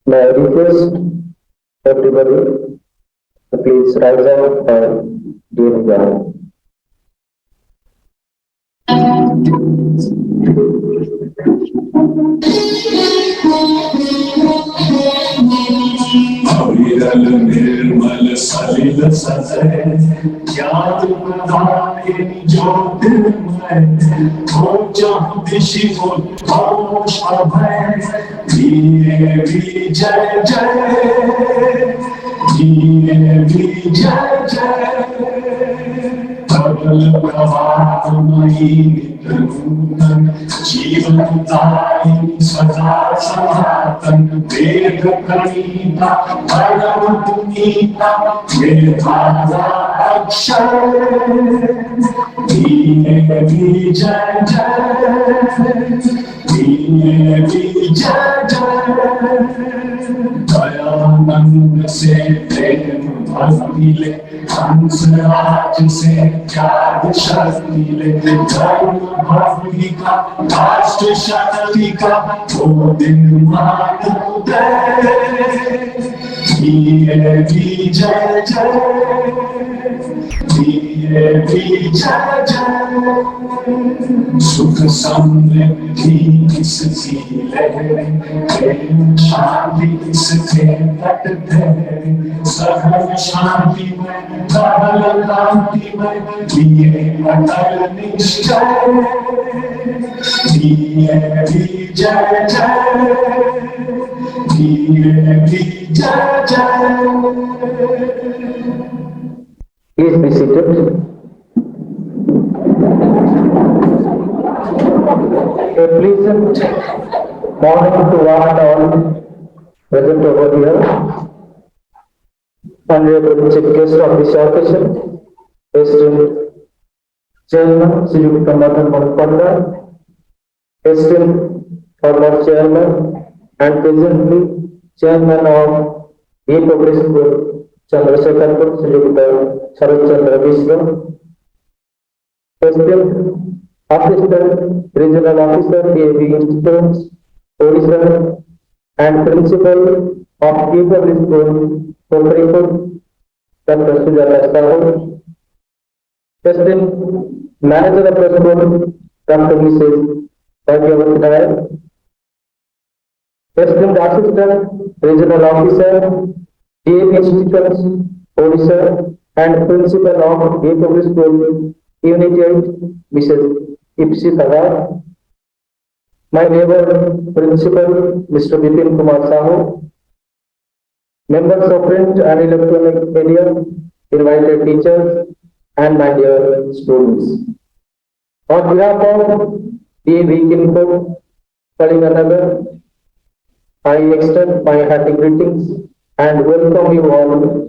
May I request everybody to please rise up and give the अविरल निर्मल सलिल सजय ज्ञान प्रदाय ज्योतिर्मय हो जहाँ दिशि उद्घोष अभय धीरे भी जय जय धीरे भी जय जय प्रबल प्रभावमयी नूतन जीवनदायिनी सदा सनातन वेद प्रणीता प्रणव पुनीता वेदांता अक्षर धीरे भी जय जय धीरे भी जय जय दयानंद से प्रेम भक्ति ले हंस राज से त्याग शक्ति ले धर्म भक्ति का राष्ट्र शक्ति का वो दिन मान उदय धीरे भी जय जय धीरे भी जय जय सुख समृद्धि इसकी लहरें प्रेम शांति इसके तट धरे सघन शांति में प्रबल कांति में दिए अटल निश्चय दिए भी जय जय दिए भी जय जय Please be seated. A pleasant morning to one and all present over here. Honorable Chief Guest of this occasion, esteemed Chairman Sri Kalinga Nagar, esteemed former Chairman and presently Chairman of E Progress Group, Chandrasekharpur, Sri Sharat Chandra Vishwa, esteemed Assistant Regional Officer, AV Institute, Odisha, and Principal of People School, Kokaripur, Dr. Sujata Sahu, esteemed Manager of the School, Dr. Mrs. Bhagyavati Nair, esteemed Assistant Regional Officer, AV Institute, Odisha, and Principal of People School, Unit 8, Mrs. Ipsi Tagar, my neighbor principal, Mr. Vipin Kumar Sahu, members of print and electronic media, invited teachers, and my dear students. On behalf of the Week Kalinga Nagar, I extend my hearty greetings and welcome you all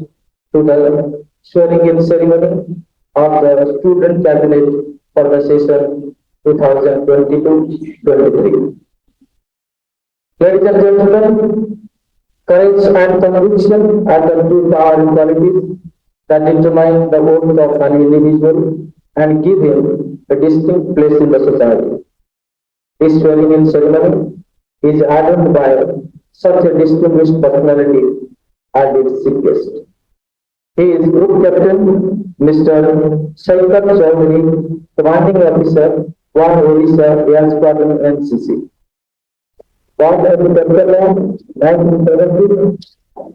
to the swearing-in ceremony of the student cabinet for the session 2022-23. Ladies and gentlemen, courage and conviction are the two qualities that determine the worth of an individual and give him a distinct place in the society. This swearing-in ceremony is adorned by such a distinguished personality and its guest. He is Group Captain Mr. Saikat Chaudhary, Commanding Officer, 1 Odisha Air Squadron NCC. Born in September 1970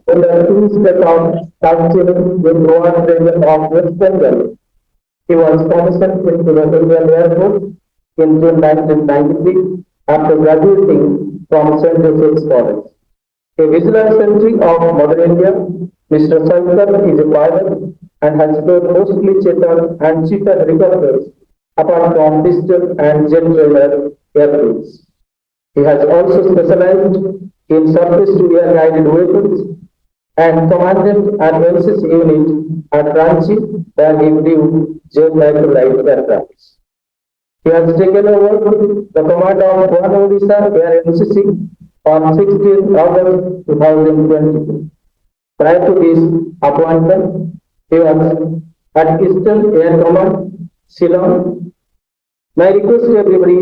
in the two state of Kashmir with Goa region of West Bengal, he was commissioned into the Indian Air Force in June 1993 after graduating from St. Joseph's College. A vigilant sentry of Mother India, Mr. Sankar is a pilot and has flown mostly Chetan and Cheetah helicopters apart from pistol and jet trainer airplanes. He has also specialized in surface-to-air guided weapons and commanded an NCC unit at Ranchi where he flew jet light aircraft. He has taken over the command of 1 Odisha Air NCC on 16 August 2022. Prior to his appointment, he was at Eastern Air Command, Shillong. My request to everybody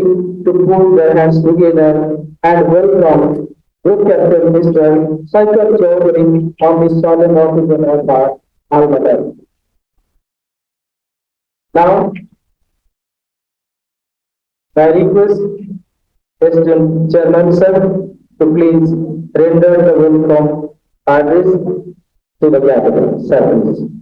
to put their hands together and welcome Group Captain Mr. Saikar Chaudhary from his Southern Office in Almaty. Now, I request President Chairman Sir to please render the welcome address to the gathering. Sir, please.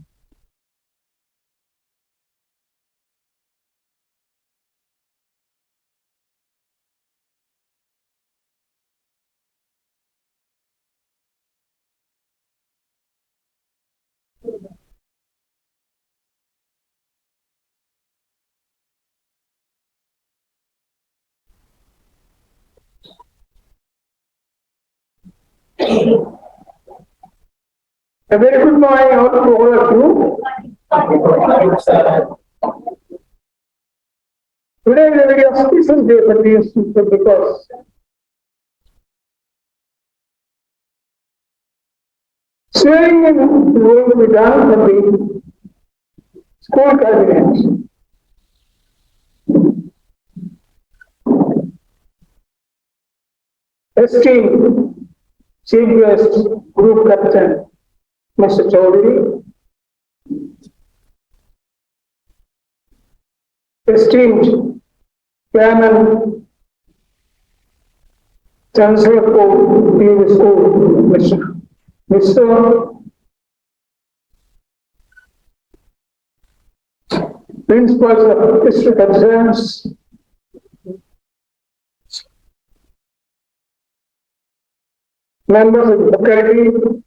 A very good morning to all of you. Today is a very auspicious day for the institute because swearing in is going to be done for the school cabinet. Esteemed Chief Guest Group Captain Mr. Chaudhary, esteemed Chairman Chancellor of the School, Mr. Principals of District Exams, members of the faculty,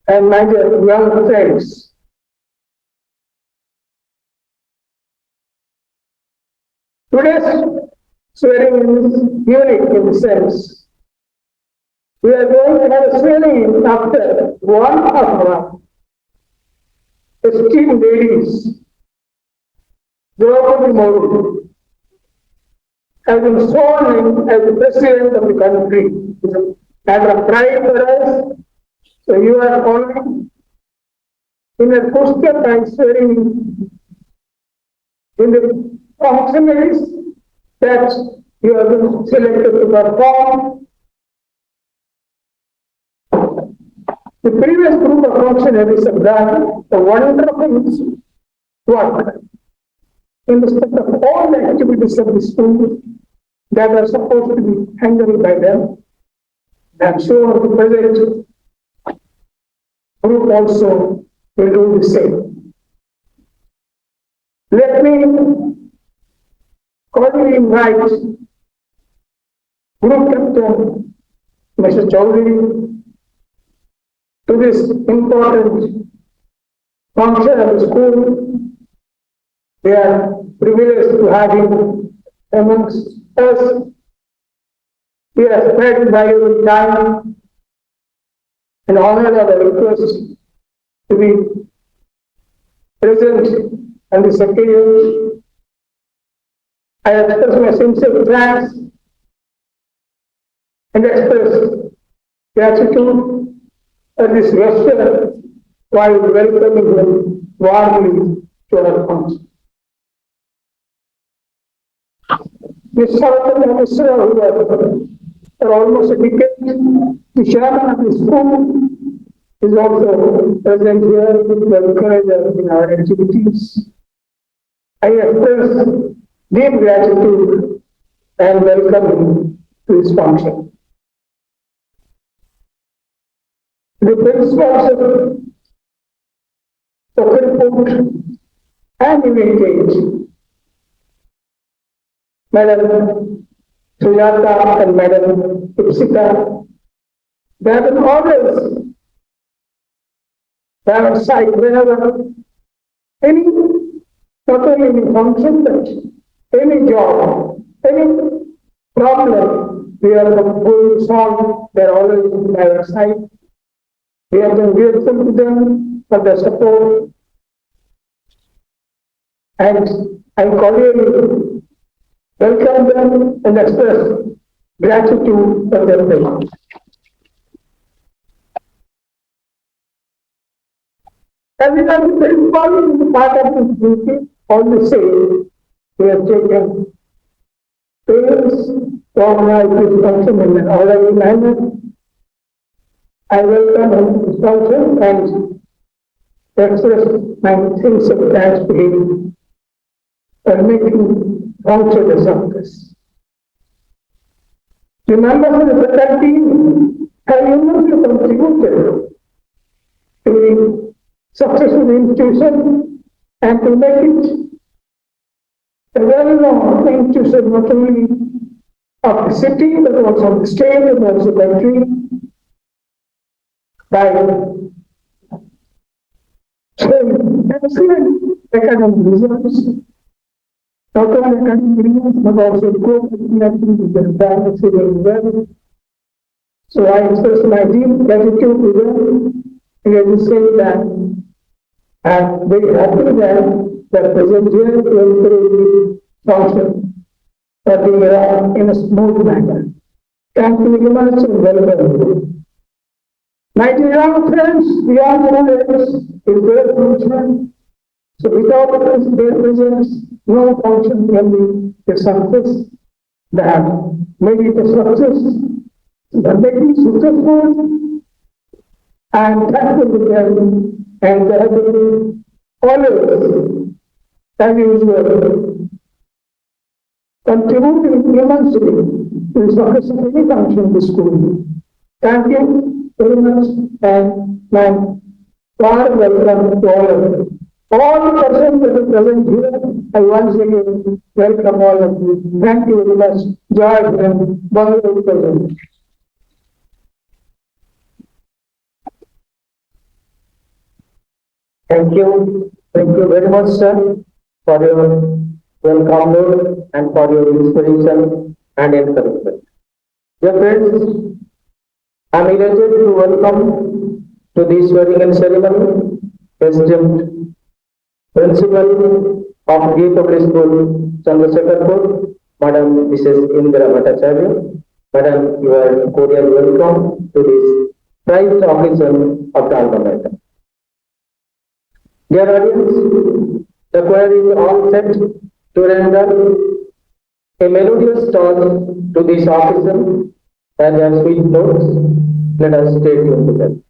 and my dear young friends. Today's swearing is unique in the sense we are going to have a swearing after one of our esteemed ladies, Draupadi Murmu, has been sworn in as the President of the country. It's a matter of pride for us. So you are following in a footstep and swearing in the functionaries that you have been selected to perform. The previous group of functionaries have done a wonderful work in respect of all the activities of the school that are supposed to be handled by them. I am sure the present group also will do the same. Let me cordially invite Group Captain Mr. Chaudhary to this important function of the school. We are privileged to have him amongst us. We are spread by your time and honor of the request to be present on this occasion. I express my sincere thanks and express gratitude for this gesture while welcoming him warmly to our function. Ms. Saratan Misra, who was for almost a decade the chairman of the school, is also present here to encourage us in our activities. I express deep gratitude and welcome him to this function. The principals of Oakland and United, Madam Sujata and Madam Ipsita, they have been always by our side whenever any, not only any function, but any job, any problem we are going to solve, they are always by our side. We have been grateful to them for their support, and I cordially welcome them and express gratitude for their help. As it has been important in the part of this duty, on the same, we have taken pains organize this function in an orderly manner. I welcome his function and express my sincere thanks to him for making function a success. The members of the faculty have enormously contributed to the successful institution and to make it a well-known institution not only of the city but also of the state and also the country by showing excellent academic results, not only academic results but also co-curricular activities that done very well. So I express my deep gratitude to them, and at the same time, I'm very happy that the present here to encourage the function that we are in a smooth manner. Thank you very much and welcome. My dear young friends, beyond knowledge is their function. So without their presence, no function can be a success. That made it a success. The making successful and thankful to them and they have been always, as usual, contributing immensely to the success of any function in the school. Thank you very much and my warm welcome to all of you. All the persons that are present here, I once again welcome all of you. Thank you very much. Joy and Bangladesh present. Thank you. Thank you very much, sir, for your welcome note and for your inspiration and encouragement. Dear friends, I am elated to welcome to this swearing-in ceremony esteemed Principal of G Public School, Chandrasekharpur, Madam Mrs. Indra Bhattacharya. Madam, you are cordially welcome to this prized occasion of the Alma Mater. Dear audience, the choir is all set to render a melodious tone to this occasion and their sweet notes. Let us stay tuned to them.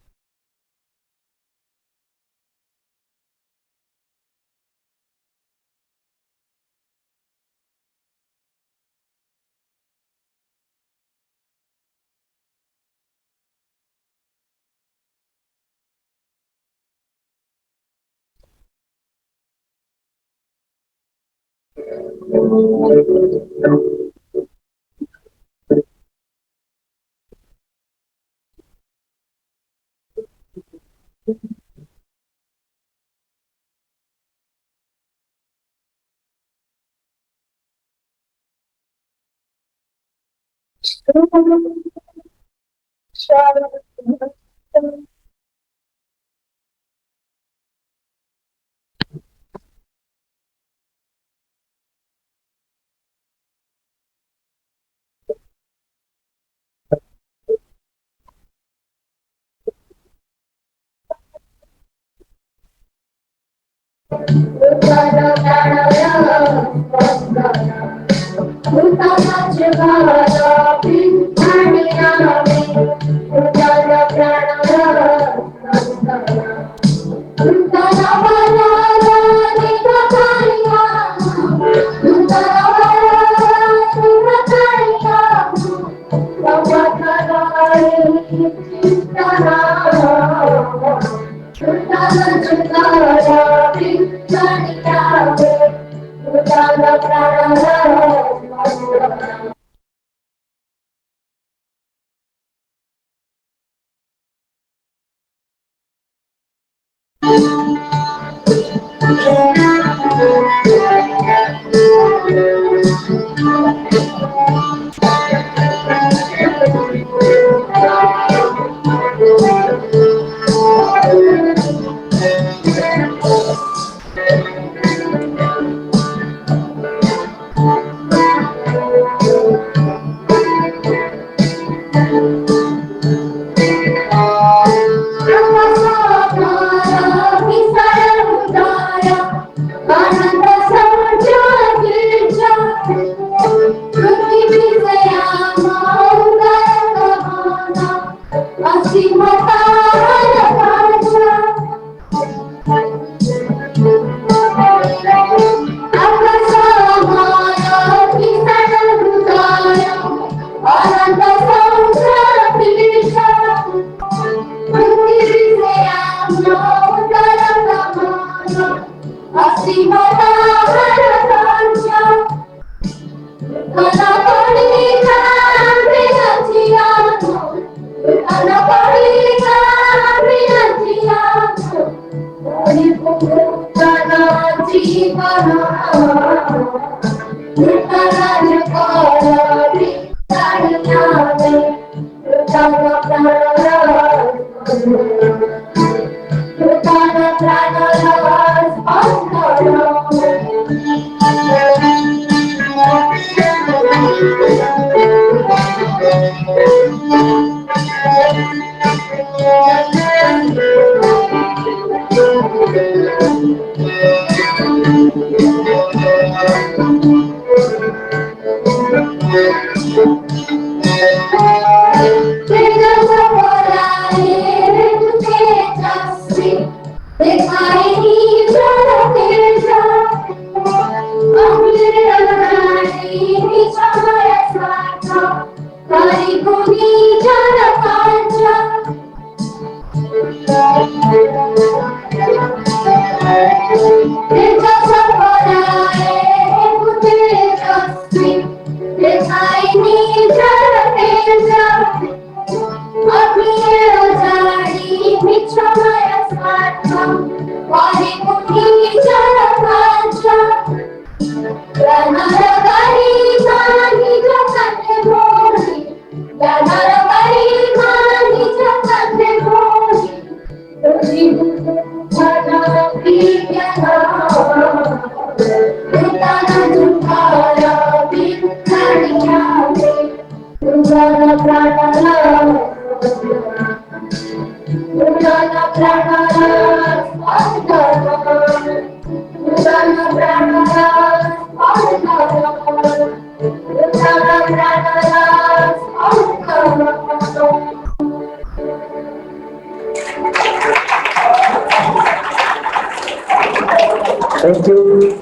Thank you.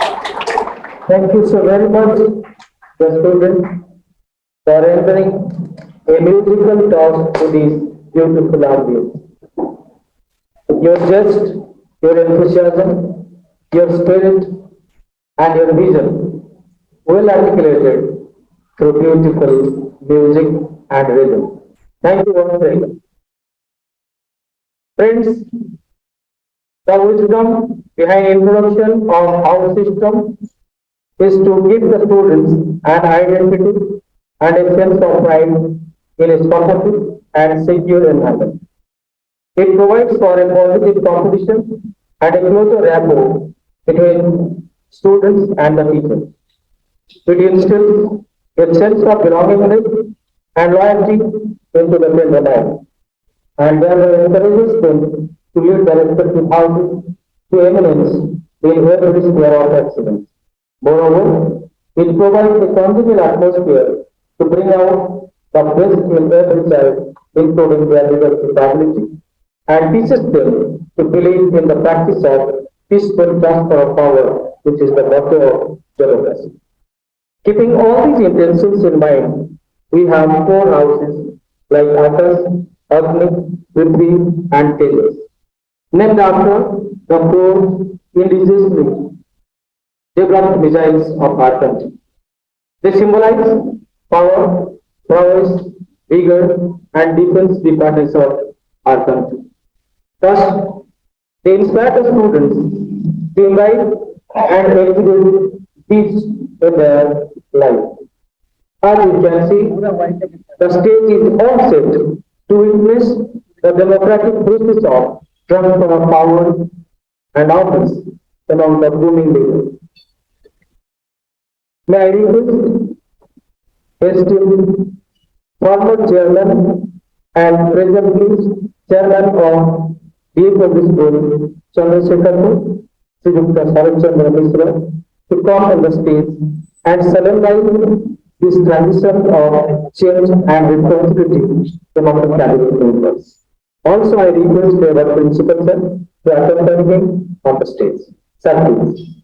Thank you so very much, the students, for entering a musical talk to this beautiful audience. Your jest, your enthusiasm, your spirit, and your vision, well articulated through beautiful music and rhythm. Thank you once again. Friends, the wisdom behind introduction of our system is to give the students an identity and a sense of pride in a supportive and secure environment. It provides for a positive competition and a closer rapport between students and the teachers. It instills a sense of belongingness and loyalty into the field life, and thereby encourages them to lead their respective houses to eminence in every sphere of excellence. Moreover, it provides a congenial atmosphere to bring out the best in every child, including their leadership ability, and teaches them to believe in the practice of peaceful transfer of power, which is the motto of democracy. Keeping all these intentions in mind, we have four houses like Akas, Agni, Prithvi, and Tejas, named after the four indigenously developed missiles of our country. They symbolize power, prowess, vigor, and defense departments of our country. Thus, they inspire the students to imbibe and execute these in their life. As you can see, the stage is all set to witness the democratic process of transfer of power and office among the blooming leaders. May I request esteemed former chairman and presently chairman of DF of this school, Chandrasekhar, Sri Dr. Sarat Chandra Mishra, to come on the stage and solemnize this transition of change and responsibility among the cabinet members. Also, I request our principal sir to accompany him on the stage. Sir, please.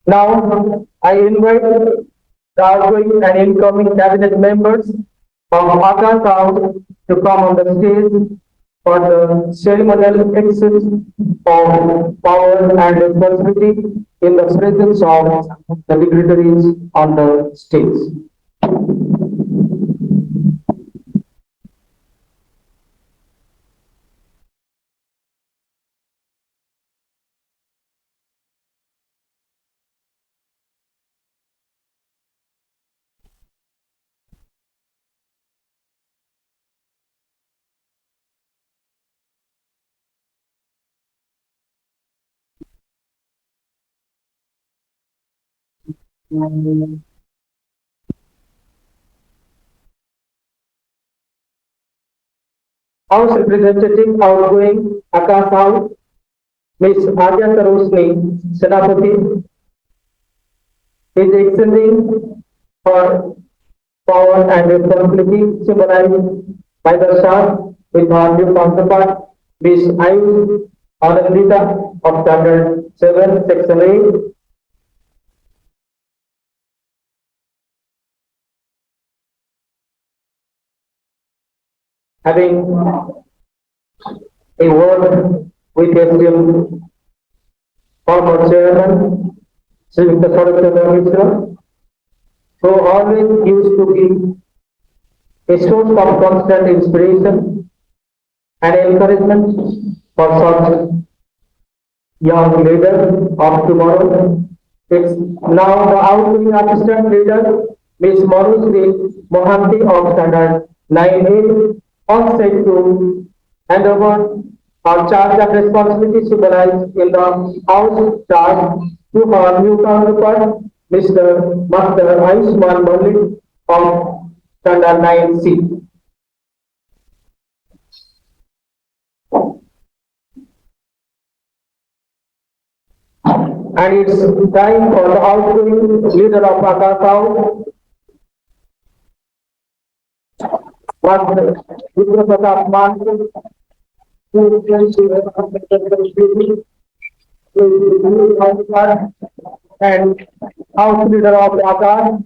Now, I invite the outgoing and incoming cabinet members of Akar Town to come on the stage for the ceremonial exit of power and responsibility in the presence of the dignitaries on the stage. House Representative outgoing Akar Town, Ms. Adya Sarosni Senapati is extending her power and responsibility symbolized by the star with her new counterpart, Ms. Ayush Anandita of Standard 7, Section 8, having a word with esteemed former chairman, Sri Saraswati Mishra, who always used to be a source of constant inspiration and encouragement for such young leader of tomorrow. It's now the outgoing assistant leader, Ms. Marusri Mohanty of Standard 9A, on set to hand over her charge and responsibility symbolized in the house charge to her new counterpart, Mr. Master Ayushman Malik of Standard 9C. And it's time for the outgoing leader of Akasau, Master Vidya Pratap Manku, who is and House Leader of Akar,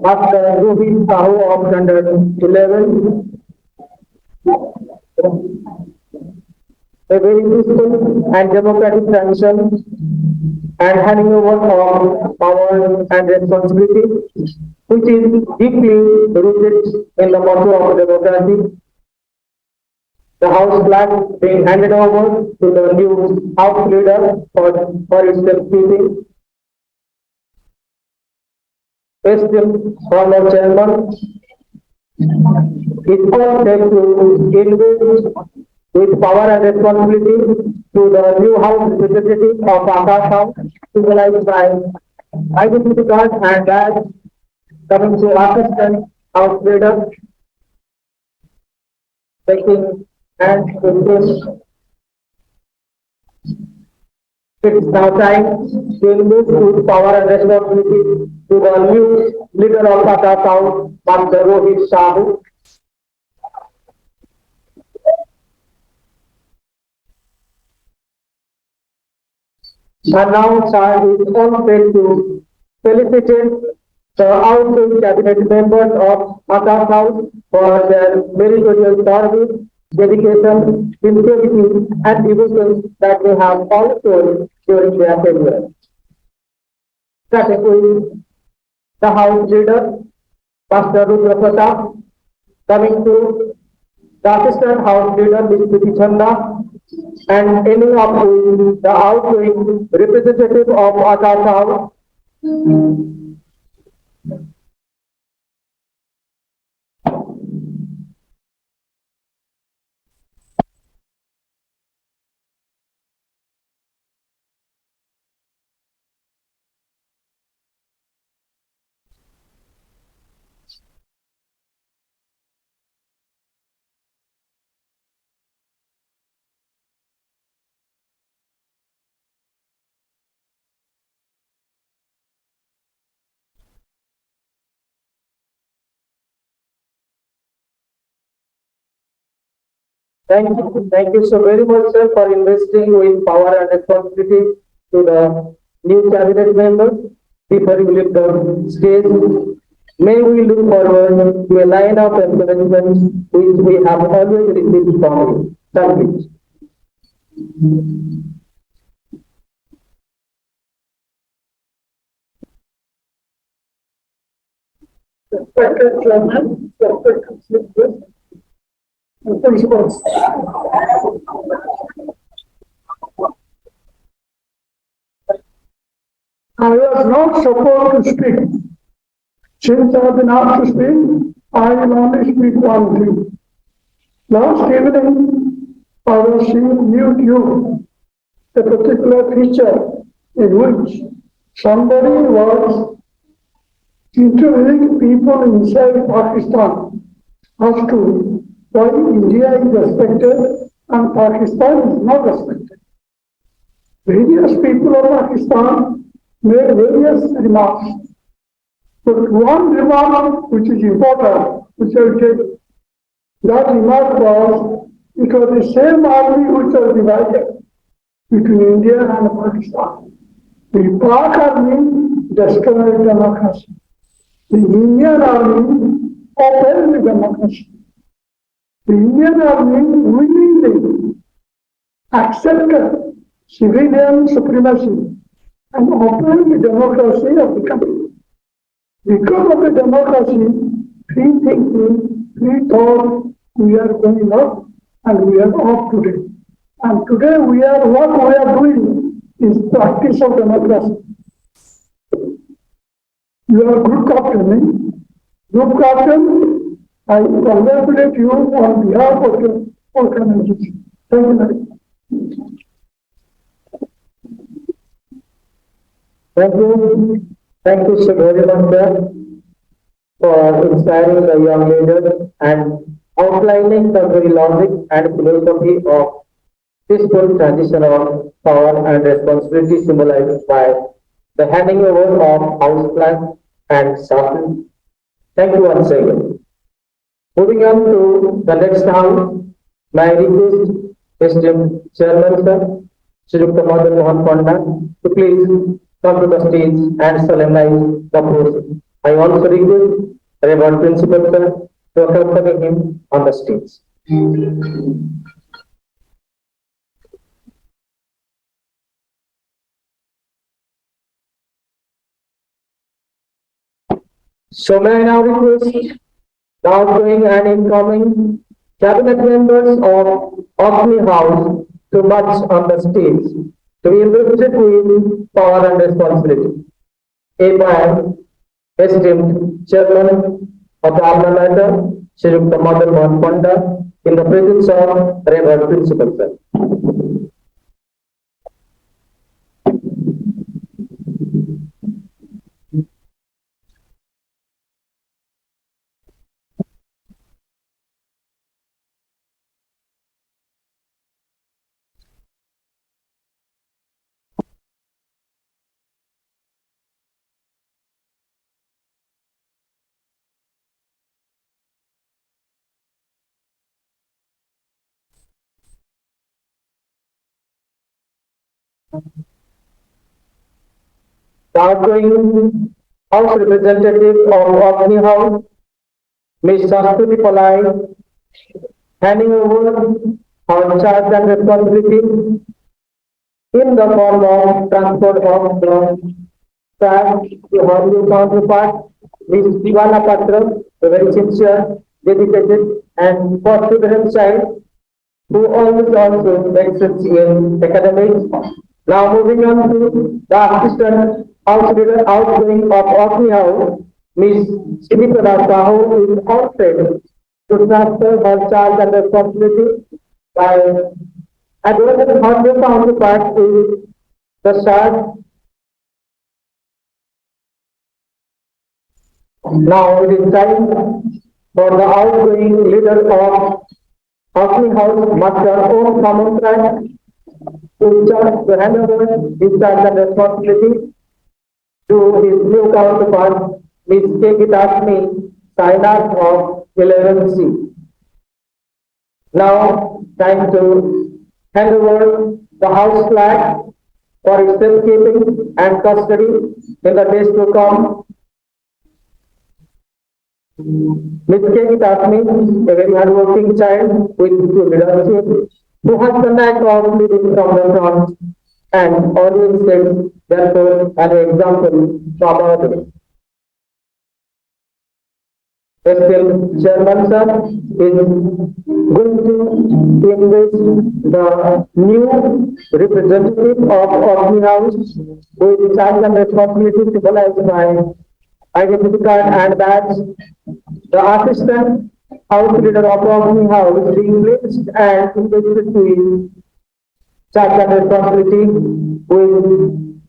Master Rohit Sahu of Standard 11, a very peaceful and democratic transition and handing over of power and responsibility, which is deeply rooted in the motto of democracy. The House flag being handed over to the new House leader for its safekeeping. Esteemed former chairman, it was take to invest with power and responsibility to the new House representative of Akash House, symbolized by identity card and badge coming to assistant House leader, taking and to it's now time to move with power and responsibility to the new leader of Tata Town, Master Rohit Sahu. And now Shah is on train to felicitate the outgoing cabinet members of Tata House for their meritorious service, dedication, sincerity, and devotion that they have all shown during their tenure. Starting with the House leader, Pastor Rudra Pratap, coming to the assistant house leader, Ms. Priti Chanda, and ending up with the outgoing representative of Akash House, Thank you so very much, sir, for investing with power and responsibility to the new cabinet members. Before you leave the stage, may we look forward to a line of encouragement which we have always received from you. Thank you. Respected Chairman, respected speakers, and principals. I was not supposed to speak. Since I have been asked to speak, I will only speak one thing. Last evening, I was seeing YouTube, a particular feature in which somebody was interviewing people inside Pakistan as to why India is respected and Pakistan is not respected. Various people of Pakistan made various remarks. But one remark which is important, which I will take, that remark was, it was the same army which was divided between India and Pakistan. The Pak army destroyed democracy. The Indian army opened democracy. The Indian army willingly accepted civilian supremacy and opened the democracy of the country. Because of the democracy, free thinking, free thought, we are going up and we are off today. And today what we are doing is practice of democracy. You are good captain, eh? Good captain, I congratulate you on behalf of the organization. Thank you very much. Thank you. Thank you so very much, sir, for inspiring the young leaders and outlining the very logic and philosophy of peaceful transition of power and responsibility symbolized by the handing over of house plan and shassana. Thank you once again. Moving on to the next house, my request, esteemed Chairman, sir, Shri Dr. Madan Mohan Panda, to please come to the stage and solemnize the process. I also request Reverend Principal, sir, to accompany him on the stage. So may I now request the outgoing and incoming cabinet members of Orkney House to march on the stage to be invested with power and responsibility. A man, esteemed chairman of the Alma Mater, Shri Dr. Madan Mohan Panda, in the presence of Reverend Principal, sir. The outgoing House representative of Orkney House, Ms. Sastuti Palai, handing over her charge and responsibility in the form of transport of the trash to her new counterpart, Ms. Ivana Patra, a very sincere, dedicated, and perseverant child who always also excels in academics. Now moving on to the assistant house leader outgoing of Orkney House, Ms. Sriprada Sahu is all set to transfer her charge and responsibility by advancing her new counterpart is the charge. Now it is time for the outgoing leader of Orkney House, Master Om Samantran, to hand over his charge and responsibility to his new counterpart, Ms. K. Gitasmi, Sainath of 11C. Now, time to hand over the house flag for its safekeeping and custody in the days to come. Miss K. Tatmi, a very hardworking child with leadership, who has the knack of leading from the front and always sets therefore an example from others. Still, Chairman sir is going to invest the new representative of Omni House with charge and responsibility symbolized by identity card and badge. The assistant house leader of Omni House being placed and invested with charge and responsibility with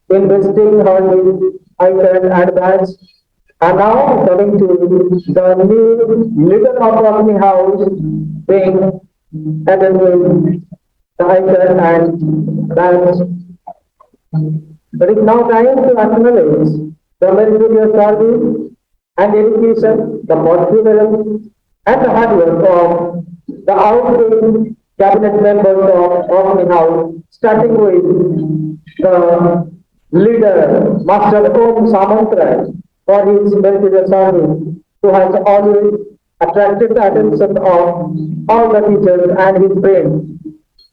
investing her with iPad and badge. And now coming to the new leader of Omni House being added with the iPad and badge. It is now time to acknowledge the meritorious service and dedication, the perseverance, and the hard work of the outgoing cabinet members of Omni House, starting with the leader, Master Om Samantara, for his meritorious service, who has always attracted the attention of all the teachers and his friends,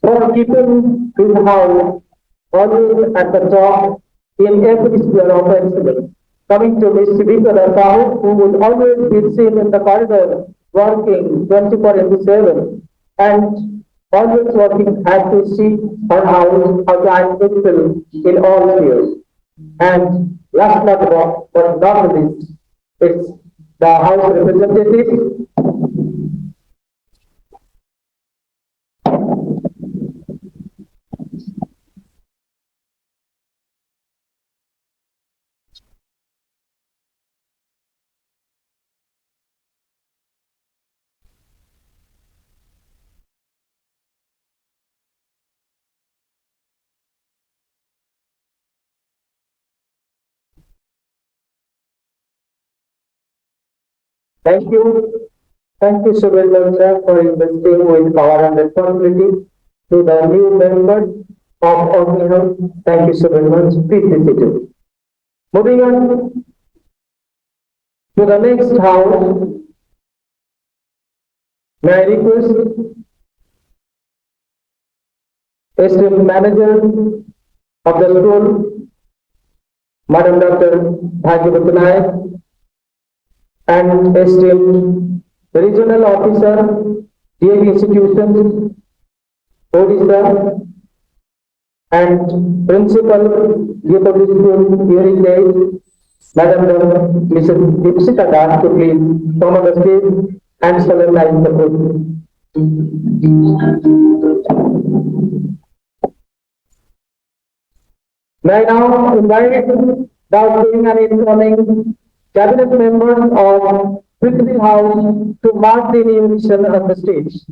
for keeping his house always at the top in every sphere of excellence. Coming to Miss Sivika Sahu, who will always be seen in the corridor working 24 into 7 and always working hard to see her house outlined excel in all spheres. And last but not least, it's the House representative. Thank you. Thank you so very much, sir, for investing with power and responsibility to the new members of Omni. Thank you so very much. Please be seated. Moving on to the next house, may I request esteemed manager of the school, Madam Dr. Bhagirath Nayak, and esteemed regional officer, DAV institutions, Odisha, and principal, Gipoli School, Heritage, Madam Mrs. Dipsita Das, to please come on the stage and solemnize the oath. May I now invite the outgoing and incoming cabinet members of Prithvi House to mark the inauguration on the stage.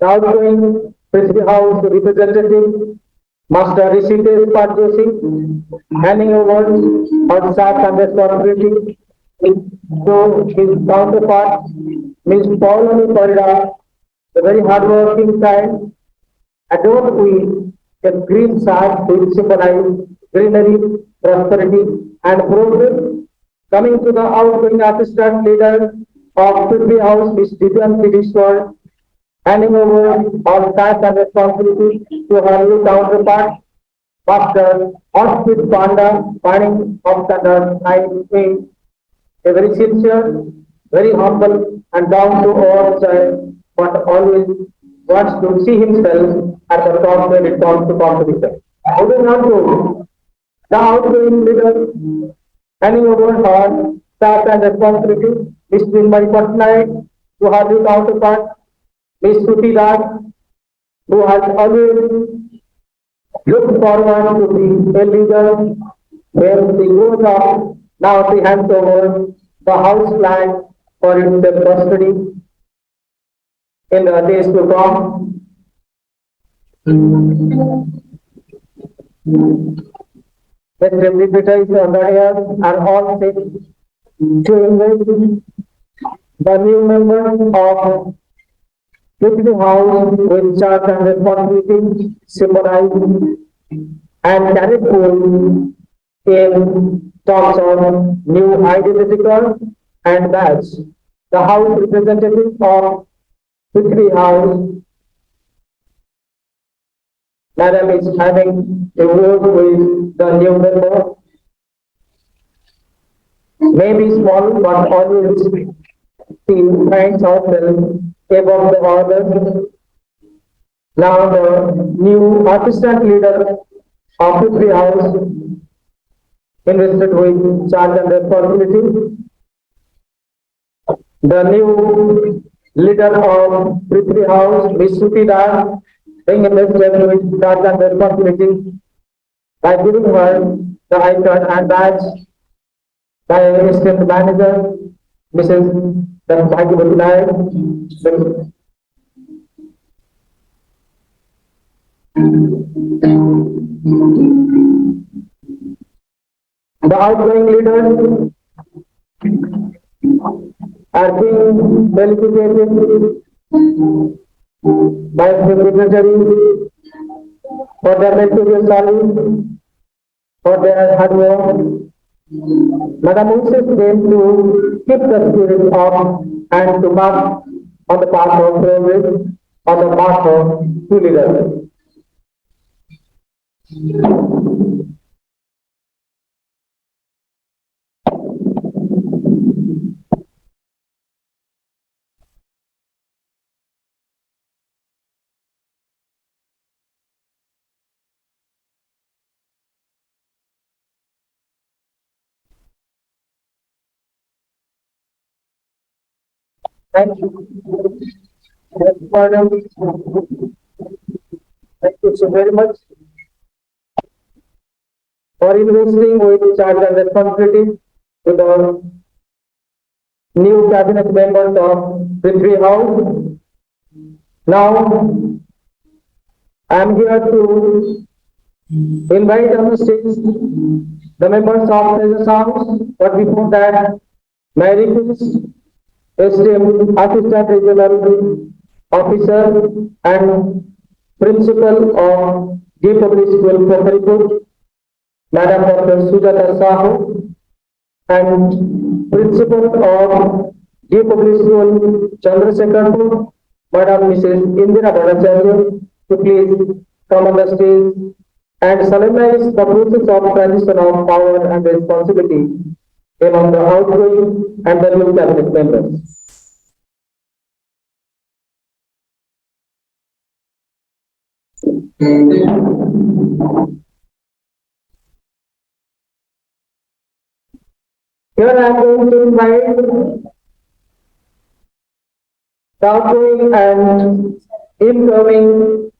The outgoing Prithvi House representative, Master Rishikesh Patjoshi, handing over her task and responsibility to his counterpart, Ms. Paulani Parida, a very hardworking child, adorned with a green sash which symbolizes greenery, prosperity, and progress. Coming to the outgoing assistant leader of Prithvi House, Ms. Divyan Sidishwar, handing over all tasks and responsibility to her new counterpart, Master Hospit Panda, Planning of Standard 9A, a very sincere, very humble, and down to earth child, but always wants to see himself at the top when it comes to competition. Moving on to the outgoing leader, handing over her tasks and responsibility Ms. Chinmay Patnaik, to her new counterpart, Ms. Suti Das, who has always looked forward to be a leader where the grows up. Now she hands over the house land for its custody in the days to come. The tributaries on the air are all set to invite the new members of the house with charge and responsibility symbolized and carried forward in terms of new identity card and badge. The House representative of Victory House, Madam, is having a word with the new member. Maybe small, but always he finds ourselves above the others. Now the new assistant leader of Victory House invested with charge and responsibility. The new leader of Prithvi House, Ms. Suti Das, being invested with charge and responsibility by giving her the icon and badge by assistant manager, Mrs. Bhagavati Nayak. The outgoing leaders are being felicitated by the secretary for their material service, for their hard work. Madam wishes them to keep the spirit up and to march on the path of progress, on the path of true leadership. Thank you. Madam, thank you so very much for investing with charge and responsibility to the new cabinet members of Prithvi House. Now, I am here to invite on the stage the members of the House, but before that, may I request esteemed Assistant Regional Officer and Principal of G Public School, Pokharipuर, Madam Dr. Sujata Sahu, and Principal of G Public School, Chandrasekharpur, Madam Mrs. Indira Bhattacharya, to please come on the stage and solemnize the process of transition of power and responsibility among the outgoing and the new cabinet members. Here I am going to invite the outgoing and incoming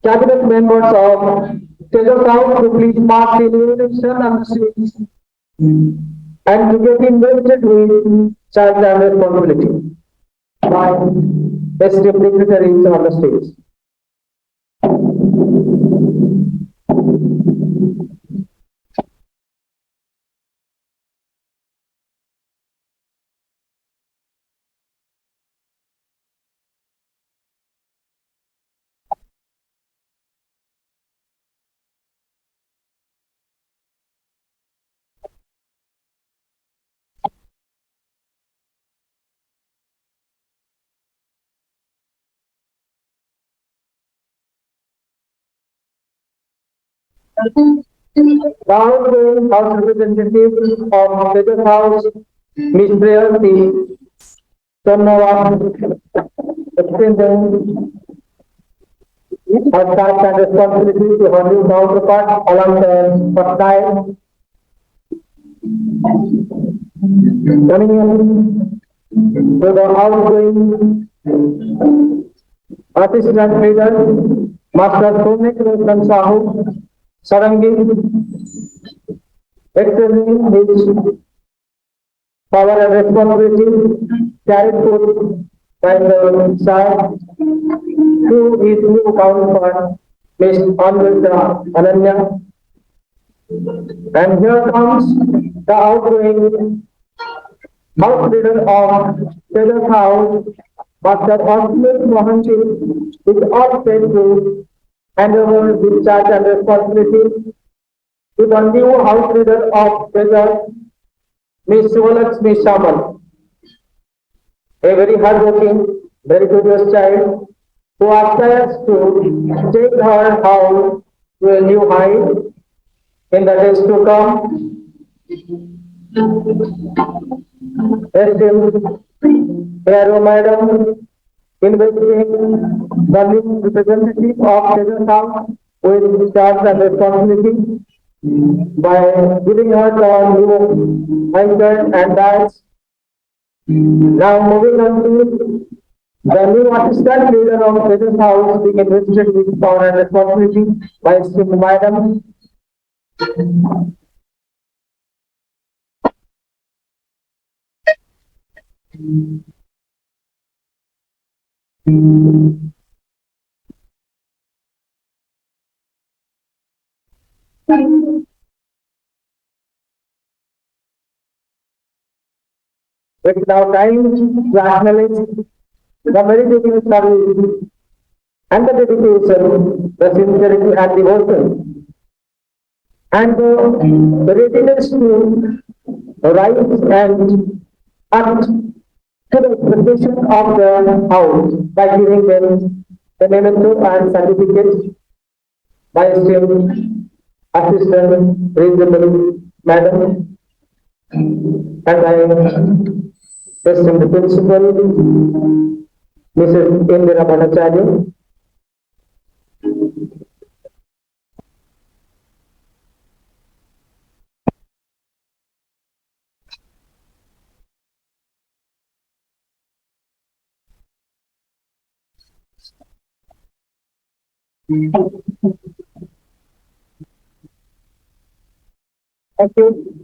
cabinet members of Tejas House to please mark the invitation on the stage and to get invested with charge and responsibility by esteemed dignitaries on the stage. The outgoing House representative of Tejas House, Ms. Prayati Sonnawat, extending her task and responsibility to her new counterpart along the first time. Coming in to the outgoing assistant leader, Master Sumit Roshan Sahu, Sarangi, excelling his power and responsibility carried forth by the side to his new counterpart, Ms. Anvita Ananya. And here comes the outgoing house leader of Taylor House, Dr. Osman Mohanty, is all set to hand over his charge and responsibility to the new house leader of Taylor, Ms. Suvalakshmi Shaman, a very hardworking, very curious child who aspires to take her house to a new height in the days to come. Esteemed Hero Madam, investing the new representative of Tejas House with charge and responsibility by giving her the new anchor and badge. Now moving on to the new assistant leader of Tejas House being invested with power and responsibility by esteemed Madam. It's now time to acknowledge the very dedicated service and the dedication, the sincerity and devotion, and the readiness to rise and act to the expectation of the house by giving them the memento and certificate by esteemed assistant principal madam and by esteemed principal Mrs. Indira Bhattacharya.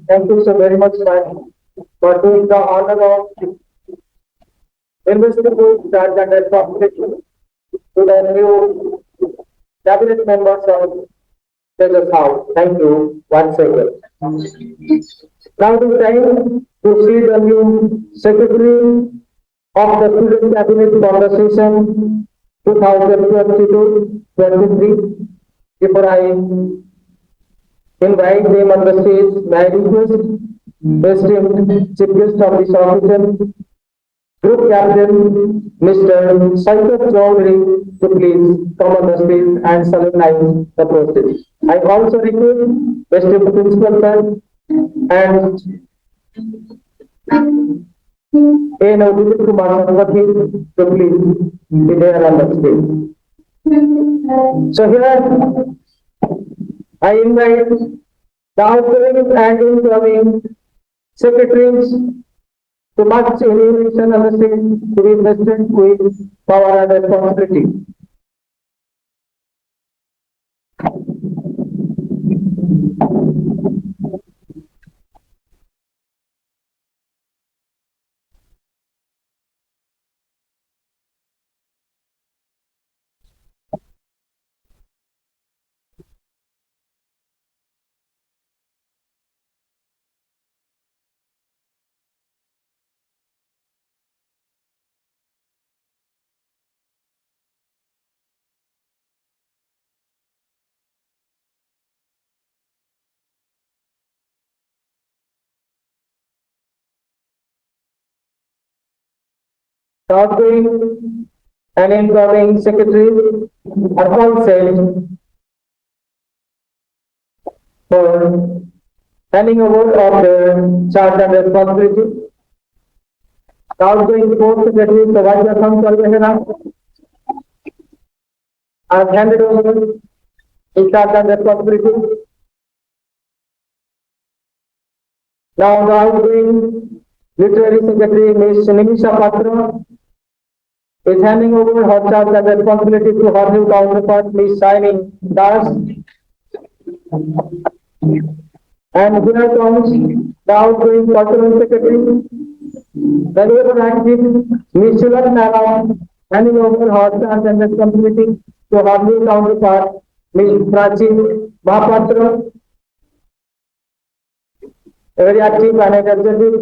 Thank you so very much, ma'am, for doing the honor of investing charge and responsibility to the new cabinet members of Tejas House. Thank you once again. Now it is time to see the new secretary of the student cabinet conversation 2022-23. Before I invite them on the stage, may I request esteemed chief guest of this occasion, Group Captain Mr. Saikat Chaudhary, to please come on the stage and solemnize the process. I also request esteemed Principal Sir and A. Now Vijay Kumar Sarwati to please be there on the stage. So here I invite the outgoing and incoming secretaries to march in unison on the stage to be invested with power and responsibility. The outgoing and incoming secretaries are all set for handing over of their charge and responsibility. The outgoing fourth secretary, Savaja Sam are handed over his charge and responsibility. Now the outgoing Literary Secretary Ms. Nimisha Patra is handing over her charge and responsibility to her new counterpart, Ms. Shaini Das. And here comes the outgoing cultural secretary, the labor activist, Ms. Shilan Nara, handing over her charge and responsibility to her new counterpart, Ms. Prachi Mahapatra, a very active and energetic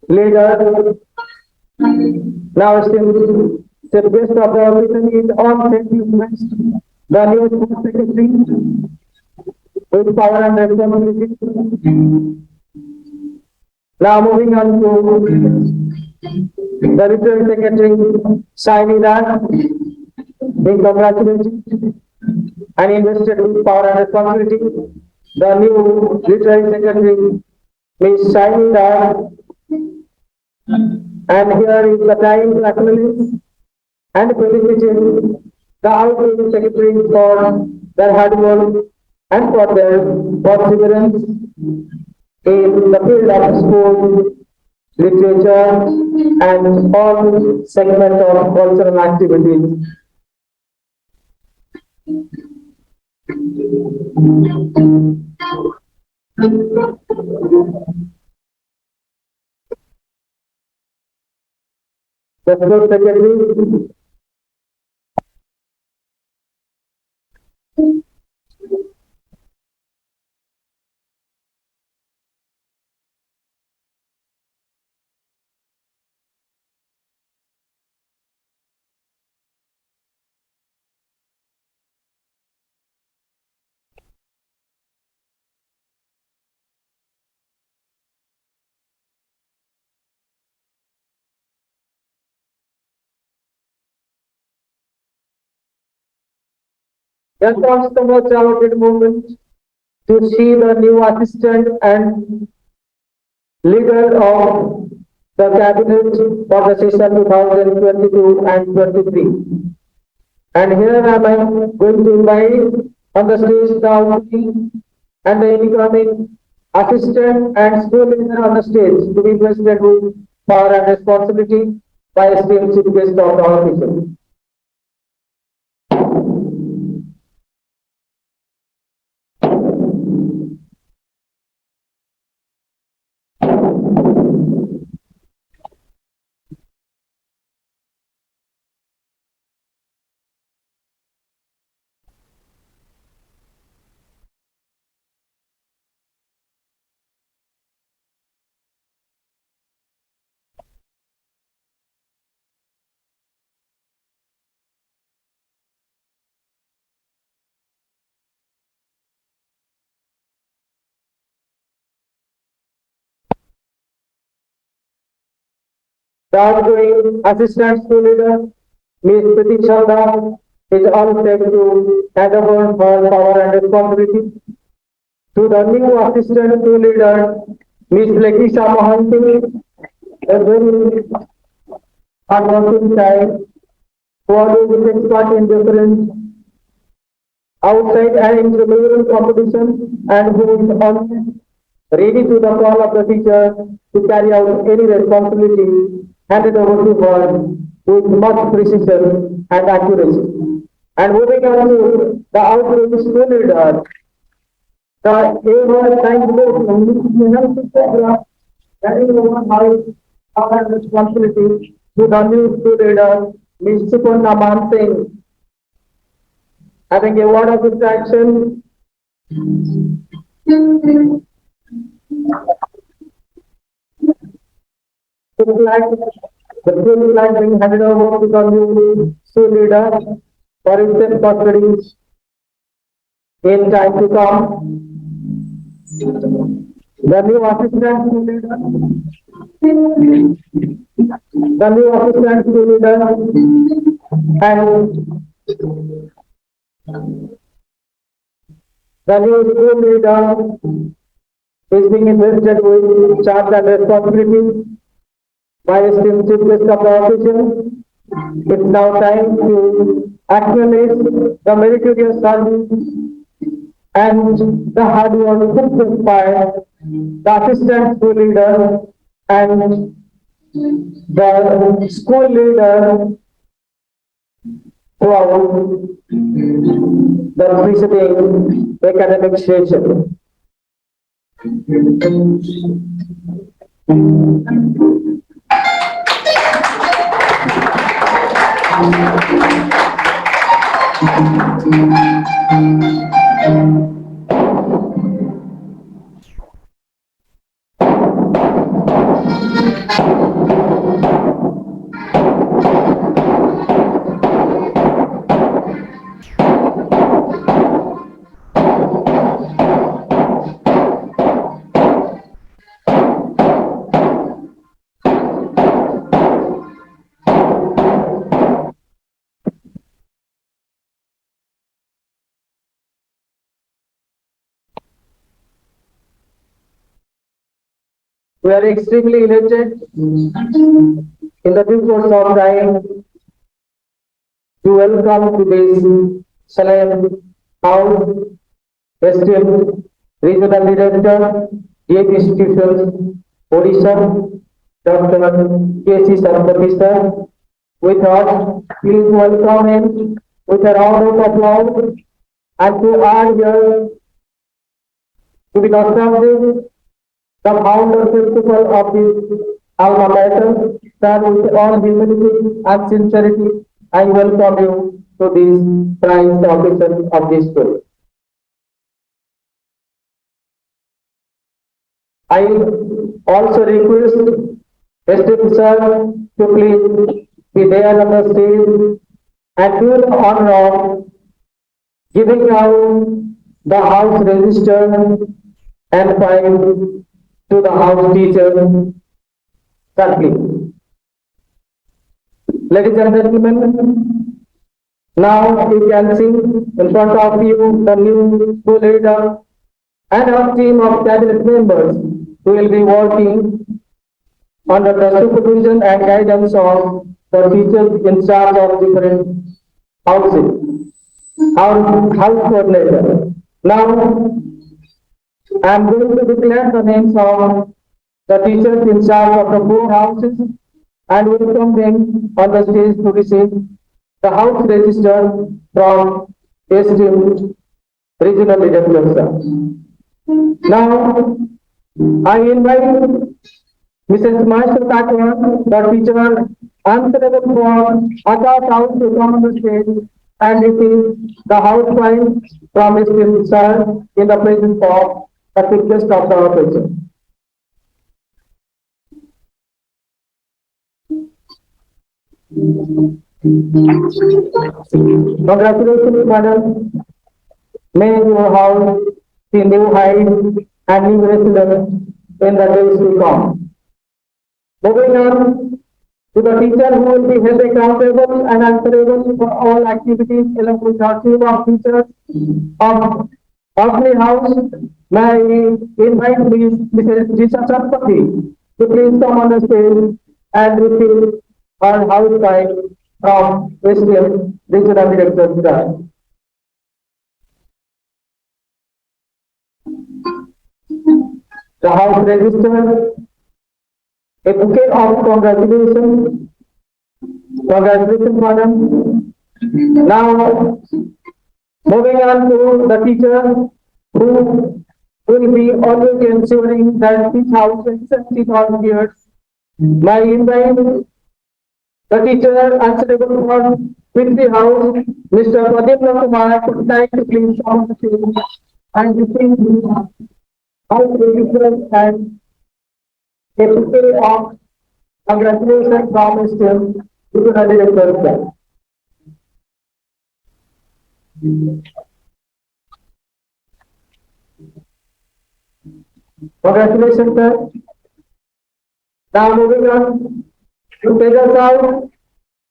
leader. Now, still, the best of the occasion is on West, the new Chief secretary with power and responsibility. Now, moving on to the Return Secretary, Shaini Raj, being congratulated and invested with power and responsibility. The new Literary Secretary, Ms. Shaini Raj, and here is the time to acknowledge and felicitate the outgoing secretaries for their hard work and for their perseverance in the field of sport, literature, and all segments of cultural activities. The sport secretary just wants the most awarded moment to see the new assistant and leader of the cabinet for the session 2022 and 23. And here am I going to invite on the stage the outgoing and the incoming assistant and school leader on the stage to be presented with power and responsibility by esteemed chief guest of our official. The outgoing assistant school leader, Ms. Priti Chandra, is all set to hand over her power and responsibility to the new assistant school leader, Ms. Lekisha Mohanty, a very hardworking child who always takes part in different outside and intramural competition and who is always ready to the call of the teacher to carry out any responsibility handed over to her with much precision and accuracy. And moving on to the outgoing school leader, the A1 science based program carrying over my power and responsibility to the new school leader, Ms. Suparna Mansingh, having a word of introduction. The school flag being handed over to the new school leader for his custody in time to come. The new assistant school leader, the new assistant school leader, and the new school leader is being invested with charge and responsibility by esteemed chief guest of the occasion. It's now time to acknowledge the meritorious service and the hard work put by the assistant school leader and the school leader throughout the preceding academic session. We are extremely elated in the due course of time to welcome today's solemn house esteemed regional director, DAP institutions, Odisha, Dr. K.C. Sarpati sir. We thought please welcome him with a round of applause and to our here to be nostalgic the founder principal of this alma mater, sir, with all humility and sincerity, I welcome you to this prime officer of this school. I also request esteemed sir to please be there on the stage and do the honor of giving out the house register and file to the house teacher. Sir, please. Ladies and gentlemen, now you can see in front of you the new school leader and our team of cabinet members who will be working under the supervision and guidance of the teachers in charge of different houses, house coordinator. Now, I am going to declare the names of the teachers in charge of the four houses and welcome them on the stage to receive the house register from esteemed regional director. Now, I invite Mrs. Master Takwan, the teacher, answerable for Akas House to come on the stage and receive the house file from esteemed sir in the presence of the request of the officer. Congratulations, madam. May you have the new height and new residence in the days to come. Moving on to the teacher who will be held accountable and answerable for all activities along with our team of teachers of the house. May I invite Mrs. Jisha Sarpati to please come on the stage and receive our house file from SDM Regional Director. The house register a bouquet of congratulations. Congratulations, madam. Now, moving on to the teacher who will be always ensuring that this house is safety volunteers. My invite the teacher answerable for with the house, Mr. Pradipna Kumar, would like to please come on the stage and receive the house register and a bouquet of congratulations from Mr. Director. Congratulations, sir. Now moving on to take us out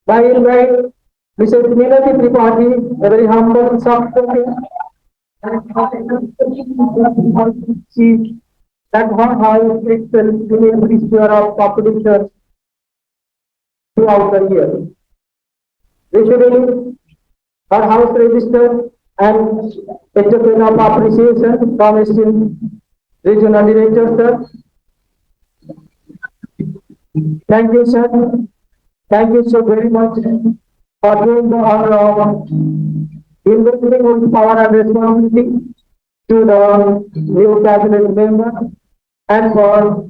by invite Mrs. Minati Tripathi, a very humble, soft spoken, and she that one house excels in every sphere of competition throughout the year. Usually, her house register and expression of appreciation from esteemed regional director, sir. Thank you, sir. Thank you so very much for doing the honor of investing with power and responsibility to the new cabinet member and for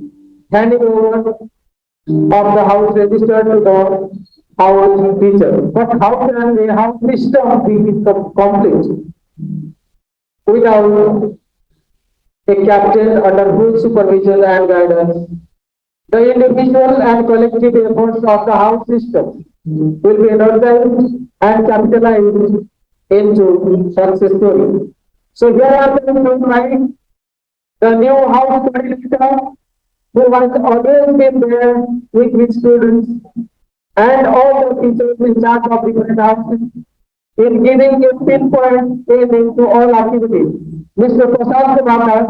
handing over of the house register to the house teacher. But how can a house system be complete without a captain under whose supervision and guidance the individual and collective efforts of the house system will be energized and capitalized into success story. So here are the two the new house coordinator who has always been there with his students and all the teachers in charge of different houses in giving a pinpoint aiming to all activities. Mr. Prasad Kumar,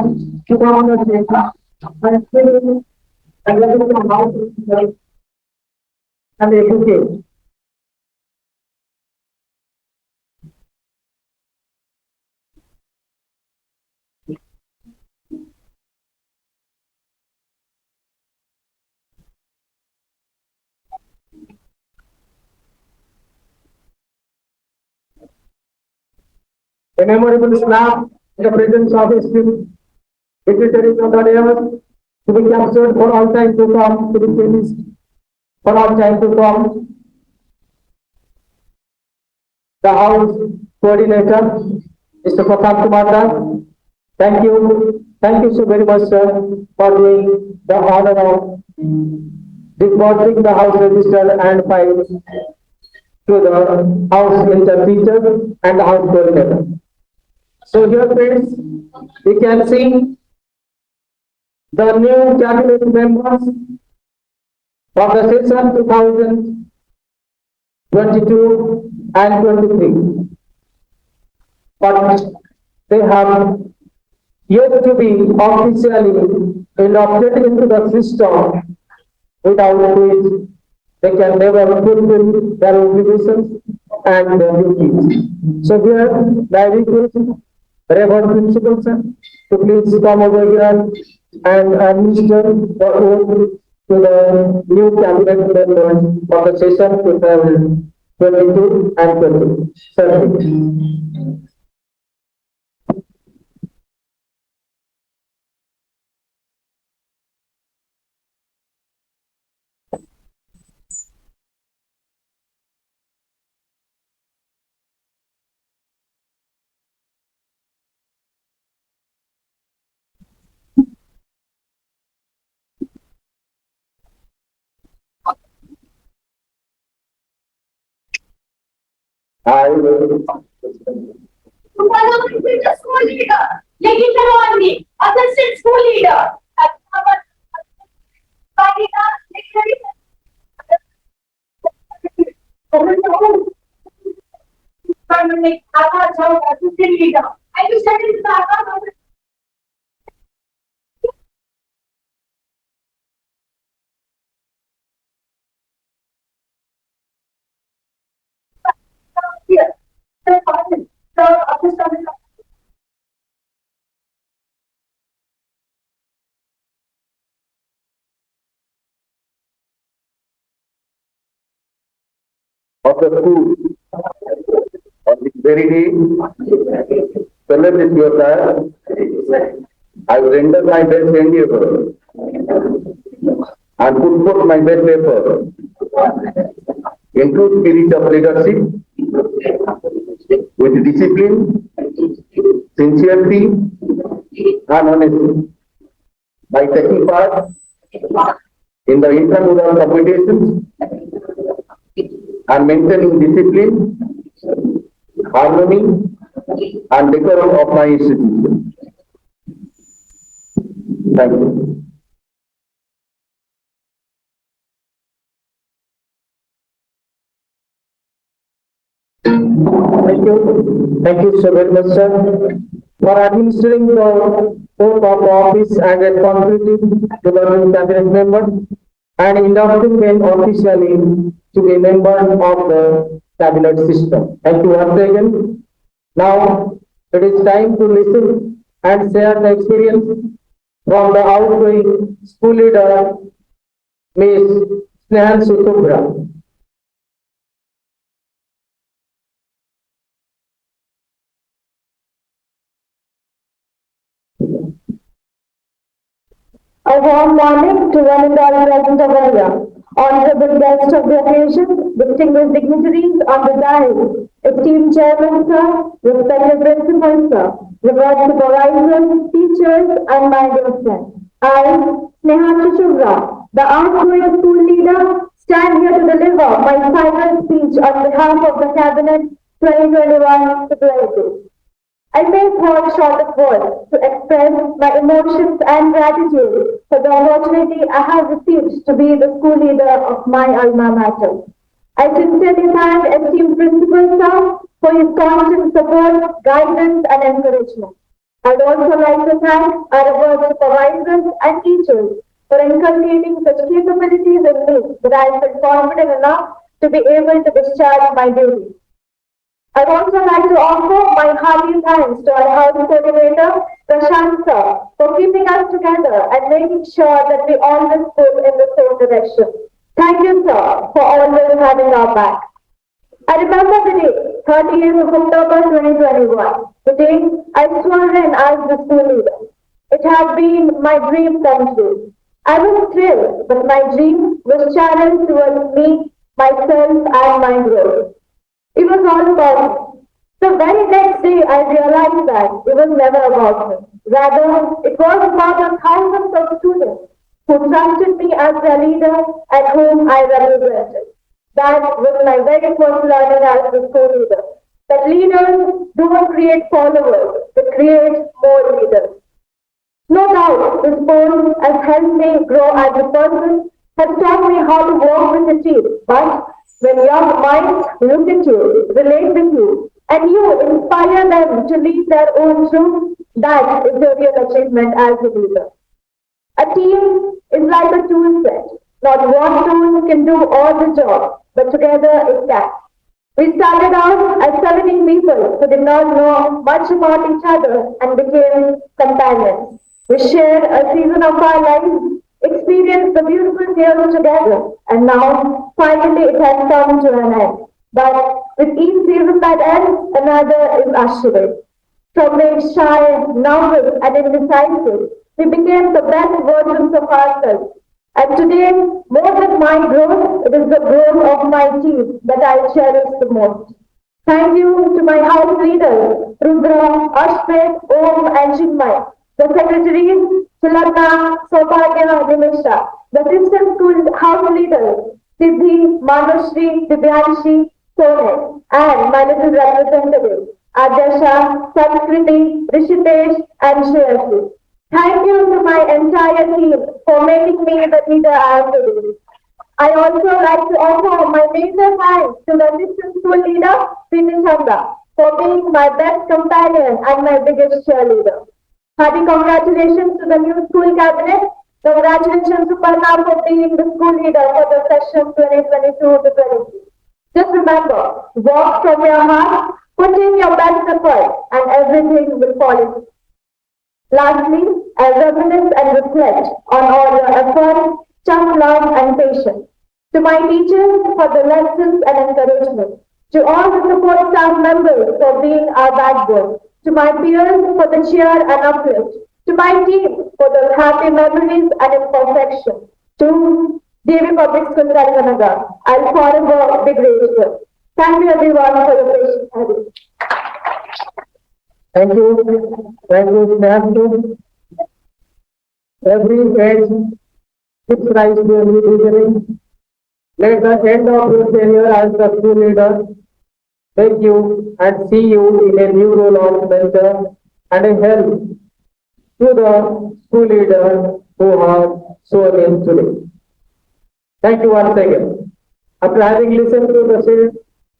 to come on the stage and speaking and letting the house and educate. A memorable snap in the presence of his dignitaries of the day to be captured for all time to come, to be finished for all time to come. The House Coordinator, Mr. Pratap Kumar Das. Thank you. Thank you so very much, sir, for doing the honor of disbursing the House Register and files to the House Interpreter and the House Coordinator. So here, friends, we can see the new cabinet members of the session 2022 and 23. But they have yet to be officially adopted into the system without which they can never fulfill their obligations and their duties. So here, I request Reverend Principal sir to please come over here and administer the oath to the new cabinet members of the session 2022 and 23. Sir, please. I will. School leader, लेकिन करवानी assistant school leader, बाकी का lecturer assistant leader. I will study the here. The assistant. Of the school on this very day, celebrate with your time. I will render my best endeavor and put forth my best effort into spirit of leadership with discipline, sincerity, and honesty by taking part in the intramural competitions and maintaining discipline, harmony, and decorum of my institution. Thank you. Thank you. Thank you so very much, sir, for administering the oath of office and responsibility to the new cabinet members and inducting them officially to be members of the cabinet system. Thank you once again. Now it is time to listen and share the experience from the outgoing school leader Miss Snehan Sutubra. A warm morning to one and all present over here. Honorable guests of the occasion, distinguished dignitaries on the dais, esteemed chairman sir, respected principal sir, revered supervisors, teachers, and my dear friends. I, Sneha Shishubra, the outgoing school leader, stand here to deliver my final speech on behalf of the Cabinet 2021 to 22. I may fall short of words to express my emotions and gratitude for the opportunity I have received to be the school leader of my alma mater. I sincerely thank esteemed Principal Sir for his constant support, guidance, and encouragement. I'd also like to thank our revered supervisors and teachers for inculcating such capabilities in me that I feel confident enough to be able to discharge my duties. I'd also like to offer my hearty thanks to our house coordinator, Prashant sir, for keeping us together and making sure that we always move in the same direction. Thank you, sir, for always having our back. I remember the day, 30th of October 2021, the day I swore in as the school leader. It had been my dream come true. I was thrilled, but my dream was channeled towards me, myself, and my growth. It was all about me. The very next day, I realized that it was never about me. Rather, it was about the thousands of students who trusted me as their leader and whom I represented. That was my very first learning as the school leader. That leaders don't create followers, they create more leaders. No doubt, this poem has helped me grow as a person, has taught me how to work with a team. But when young minds look at you, relate with you, and you inspire them to lead their own truth, that is the real achievement as a leader. A team is like a tool set. Not one tool can do all the job, but together it can. We started out as 17 people who did not know much about each other and became companions. We shared a season of our lives, experienced the beautiful years together, and now finally it has come to an end. But with each season that ends, another is ushered in. From being shy, nervous, and indecisive, we became the best versions of ourselves. And today, more than my growth, it is the growth of my team that I cherish the most. Thank you to my house leaders, Rudra, Ashpit, Om, and Chinmay, the secretaries, Sulana, Saubhagya, Nimisha, the assistant school house leaders, Siddhi, Manashri, Divyanshi, Sone, and my little representatives, Adyasha, Sanskriti, Rishitesh, and Shreyasi. Thank you to my entire team for making me the leader I am today. I also like to offer my major thanks to the assistant school leader, Srini Chanda, for being my best companion and my biggest cheerleader. Happy congratulations to the new school cabinet. Congratulations to Parnam for being the school leader for the session 2022 to 23. Just remember, walk from your heart, put in your best effort, and everything will fall in. Lastly, I reminisce and reflect on all your efforts, tough love, and patience. To my teachers for the lessons and encouragement. To all the support staff members for being our backbone. To my peers for the cheer and uplift. To my team for the happy memories and imperfection. To Devi Public School Kalinga Nagar, I'll forever be grateful. Thank you everyone for your patience. Thank you. Thank you, Snehan. Every age gives rise to a new beginning. Let the end of your tenure as the school leader make you and see you in a new role of mentor and a help to the school leader who have shown in today. Thank you once again. After having listened to the story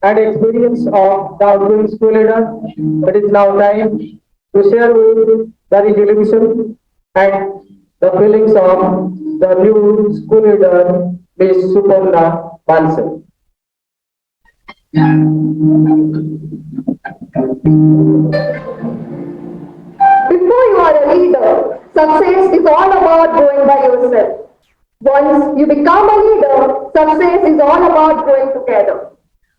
and experience of the outgoing school leader, it is now time to share with you the resolution and the feelings of the new school leader, Ms. Suparna Bansal. Before you are a leader, success is all about going by yourself. Once you become a leader, success is all about growing together.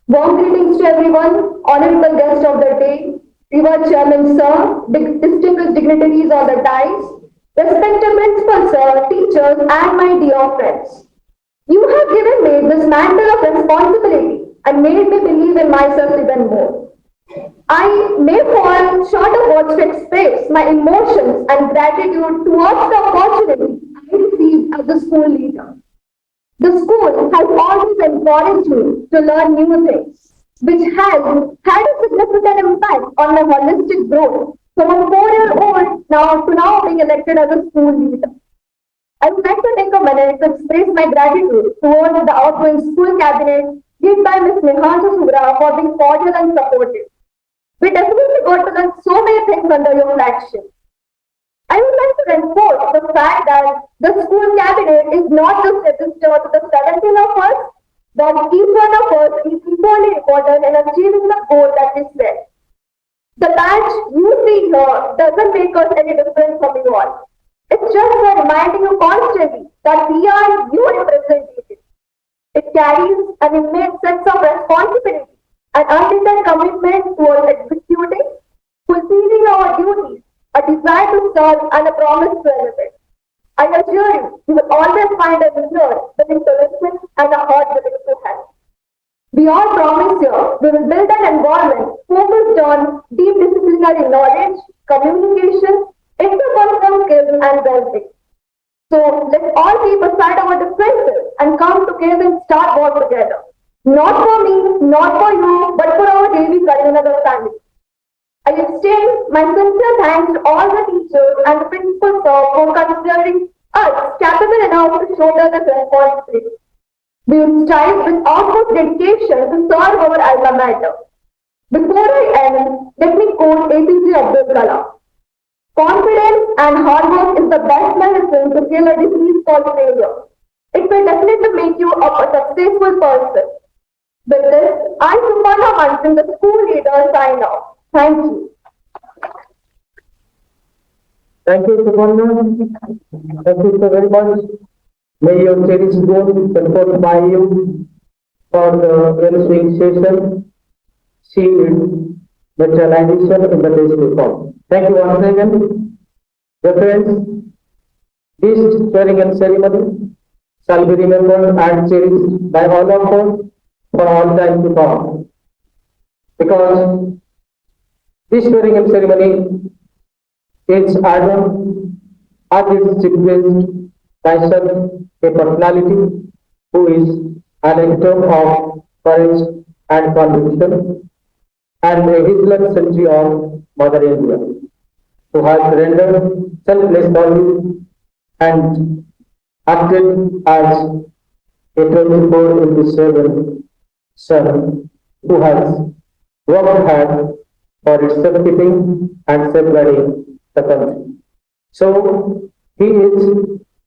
Warm greetings to everyone, honorable guest of the day, Revered Chairman Sir, distinguished dignitaries on the dais, respected principal sir, teachers, and my dear friends. You have given me this mantle of responsibility and made me believe in myself even more. I may fall short of words to express my emotions and gratitude towards the opportunity I received as a school leader. The school has always encouraged me to learn new things, which has had a significant impact on my holistic growth from a 4-year-old now being elected as a school leader. I would like to take a minute to express my gratitude towards the outgoing school cabinet led by Ms. Neha Sura for being cordial and supportive. We definitely got to learn so many things under your flagship. I would like to reinforce the fact that the school cabinet is not just registered to the 17 of us, but each one of us is equally important in achieving the goal that we set. The badge you see here doesn't make us any different from you all. It's just for reminding you constantly that we are your representatives. It carries an immense sense of responsibility and unlimited commitment towards executing, fulfilling our duties, a desire to serve, and a promise to elevate. I assure you, you will always find a leader willing to listen and a heart willing to help. We all promise here we will build an environment focused on deep disciplinary knowledge, communication, interpersonal skills, and well-being. So let's all keep aside our differences and come together and start work together. Not for me, not for you, but for our daily Kalinga Nagar family. I extend my sincere thanks to all the teachers and the principal staff for considering us capable enough to shoulder this responsibility. We will strive with utmost dedication to serve our alma mater. Before I end, let me quote APJ Abdul Kalam. Confidence and hard work is the best medicine to kill a disease called failure. It will definitely make you a successful person. With this, I, Suparna Manson, the school leader, sign off. Thank you. Thank you, Suparna. Thank you so very much. May your cherished goals support by you for the ensuing session. See it materialization in the days to come. Thank you once again. Dear friends, this swearing in ceremony shall be remembered and cherished by all of us for all time to come. Because this swearing in ceremony is Adam as it suggests myself a personality who is an actor of courage and conviction and a vigilant sentry of Mother India, who has rendered selfless service and acted as a 24 into 7 son who has worked hard for its safekeeping and safeguarding the country. So he is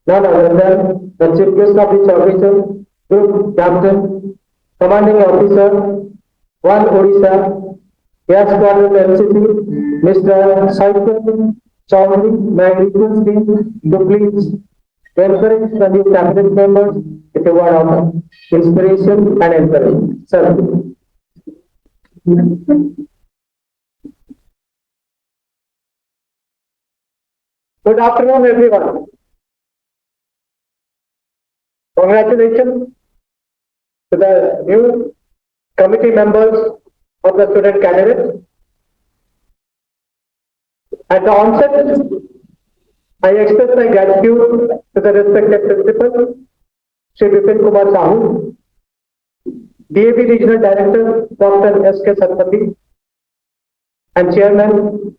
none other than the chief guest of this occasion, Group Captain, Commanding Officer, 1 Odisha, Air Squadron LCC, Mr. Saiful Chaudhary. May I request him to please encourage the new cabinet members with a word of inspiration and encouragement. Sir. Good afternoon, everyone. Congratulations to the new committee members of the student candidate. At the onset, I express my gratitude to the respected principal, Shri Vipin Kumar Sahu, DAV Regional Director, Dr. S.K. Satpathy, and Chairman,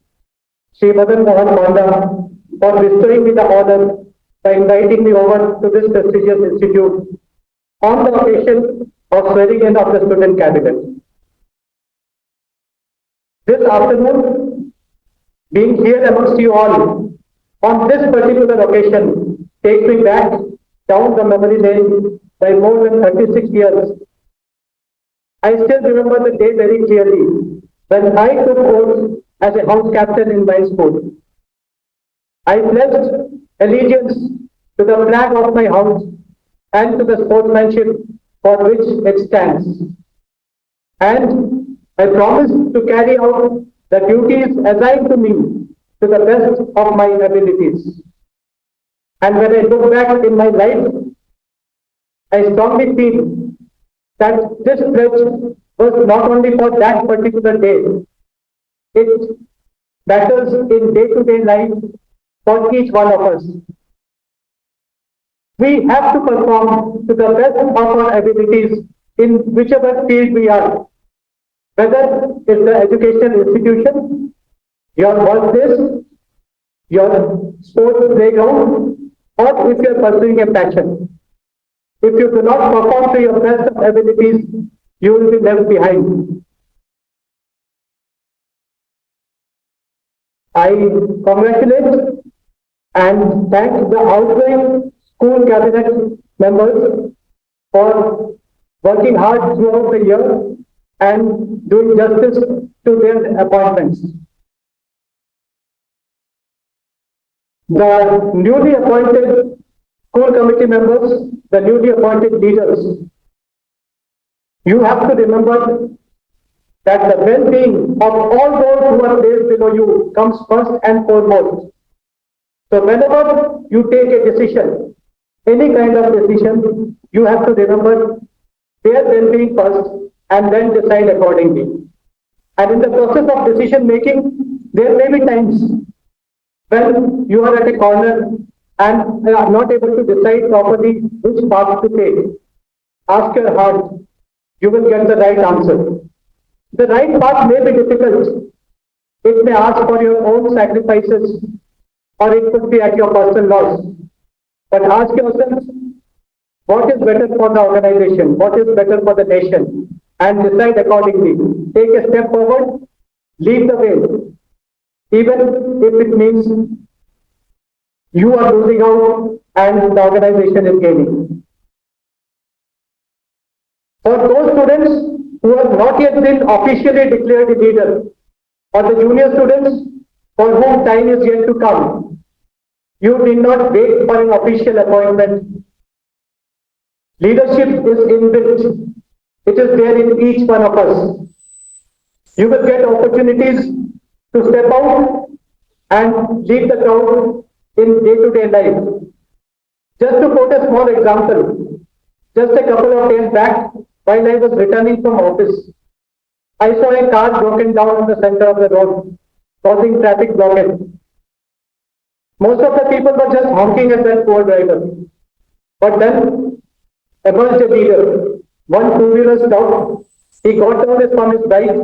Shri Madan Mohan Manda, for bestowing me the honor by inviting me over to this prestigious institute on the occasion of swearing in of the student cabinet. This afternoon, being here amongst you all on this particular occasion takes me back down the memory lane by more than 36 years. I still remember the day very clearly when I took oath as a house captain in my school. I pledged allegiance to the flag of my house and to the sportsmanship for which it stands. And I promise to carry out the duties assigned to me to the best of my abilities. And when I look back in my life, I strongly feel that this pledge was not only for that particular day, it matters in day-to-day life for each one of us. We have to perform to the best of our abilities in whichever field we are, whether it's the educational institution, your workplace, your sports playground, or if you're pursuing a passion. If you do not perform to your best of abilities, you will be left behind. I congratulate and thank the outgoing school cabinet members for working hard throughout the year and doing justice to their appointments. The newly appointed school committee members, the newly appointed leaders, you have to remember that the well-being of all those who are placed below you comes first and foremost. So whenever you take a decision, any kind of decision, you have to remember their well-being first and then decide accordingly. And in the process of decision making, there may be times when you are at a corner and are not able to decide properly which path to take. Ask your heart, you will get the right answer. The right path may be difficult. It may ask for your own sacrifices, or it could be at your personal loss. But ask yourself, what is better for the organization? What is better for the nation? And decide accordingly. Take a step forward, lead the way, even if it means you are losing out and the organization is gaining. For those students who have not yet been officially declared a leader, or the junior students for whom time is yet to come, you need not wait for an official appointment. Leadership is inbuilt. It is there in each one of us. You will get opportunities to step out and lead the crowd in day-to-day life. Just to quote a small example, just a couple of days back, while I was returning from office, I saw a car broken down in the center of the road, causing traffic blockage. Most of the people were just honking at that poor driver. But then emerged a leader. One two-wheeler stopped. He got down from his bike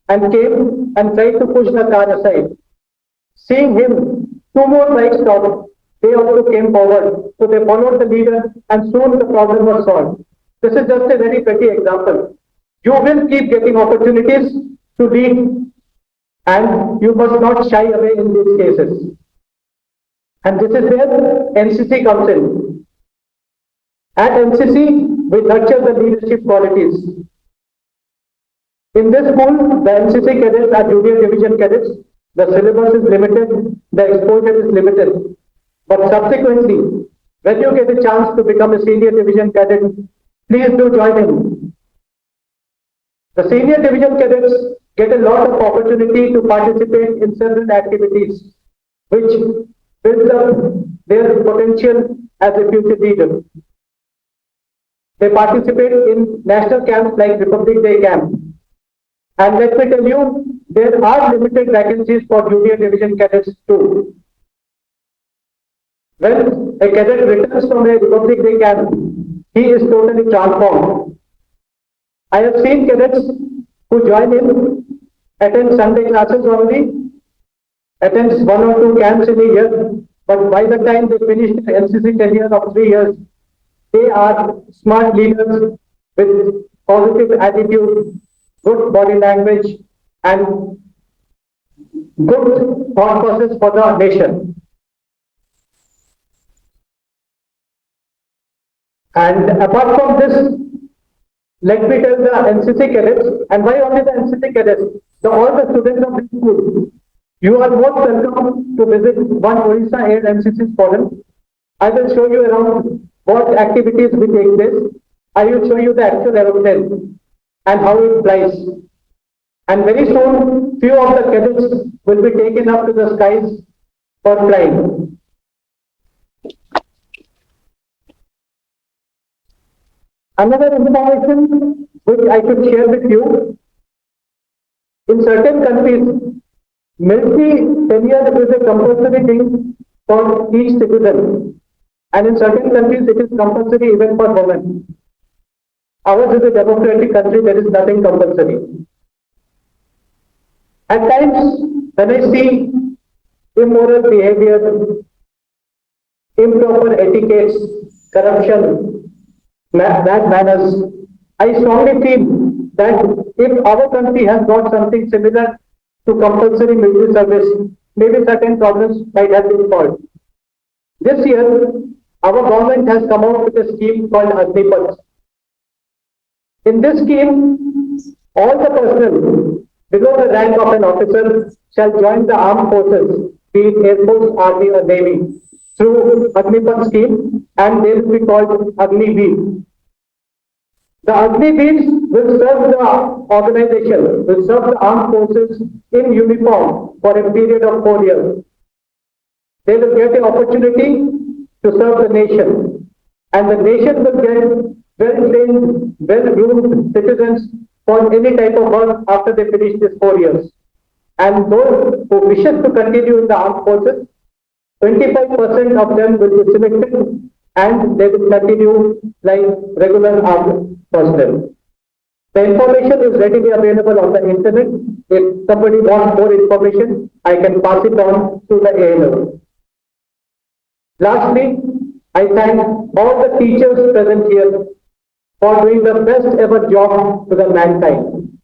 and came and tried to push the car aside. Seeing him, two more bikes stopped. They also came forward. So they followed the leader and soon the problem was solved. This is just a very petty example. You will keep getting opportunities to lead and you must not shy away in these cases. And this is where NCC comes in. At NCC, we nurture the leadership qualities. In this school, the NCC cadets are junior division cadets. The syllabus is limited, the exposure is limited. But subsequently, when you get a chance to become a senior division cadet, please do join in. The senior division cadets get a lot of opportunity to participate in several activities, which builds up their potential as a future leader. They participate in national camps like Republic Day camp. And let me tell you, there are limited vacancies for junior division cadets too. When a cadet returns from a Republic Day camp, he is totally transformed. I have seen cadets who join in, attend Sunday classes only, attend one or two camps in a year, but by the time they finish the NCC tenure of 3 years, they are smart leaders with positive attitude, good body language, and good thought process for the nation. And apart from this, let me tell the NCC cadets, and why only the NCC cadets, all the students of this school, you are most welcome to visit one Odisha Air NCC squadron. I will show you around what activities will take place. I will show you the actual aeroplane and how it flies. And very soon, few of the cadets will be taken up to the skies for flying. Another information which I should share with you, in certain countries, military tenure is a compulsory thing for each citizen. And in certain countries, it is compulsory even for women. Ours is a democratic country, there is nothing compulsory. At times, when I see immoral behavior, improper etiquettes, corruption, bad manners, I strongly feel that if our country has got something similar to compulsory military service, maybe certain problems might have been solved. This year, our government has come out with a scheme called Agnipath. In this scheme, all the personnel below the rank of an officer shall join the armed forces, be it Air Force, Army or Navy, through Agnipath scheme, and they will be called Agniveer. The Agniveers will serve the organization, will serve the armed forces in uniform for a period of 4 years. They will get an opportunity to serve the nation, and the nation will get well-trained, well-groomed citizens for any type of work after they finish these 4 years. And those who wishes to continue in the armed forces, 25% of them will be selected and they will continue like regular armed personnel. The information is readily available on the internet. If somebody wants more information, I can pass it on to the ALO. Lastly, I thank all the teachers present here for doing the best ever job to the mankind.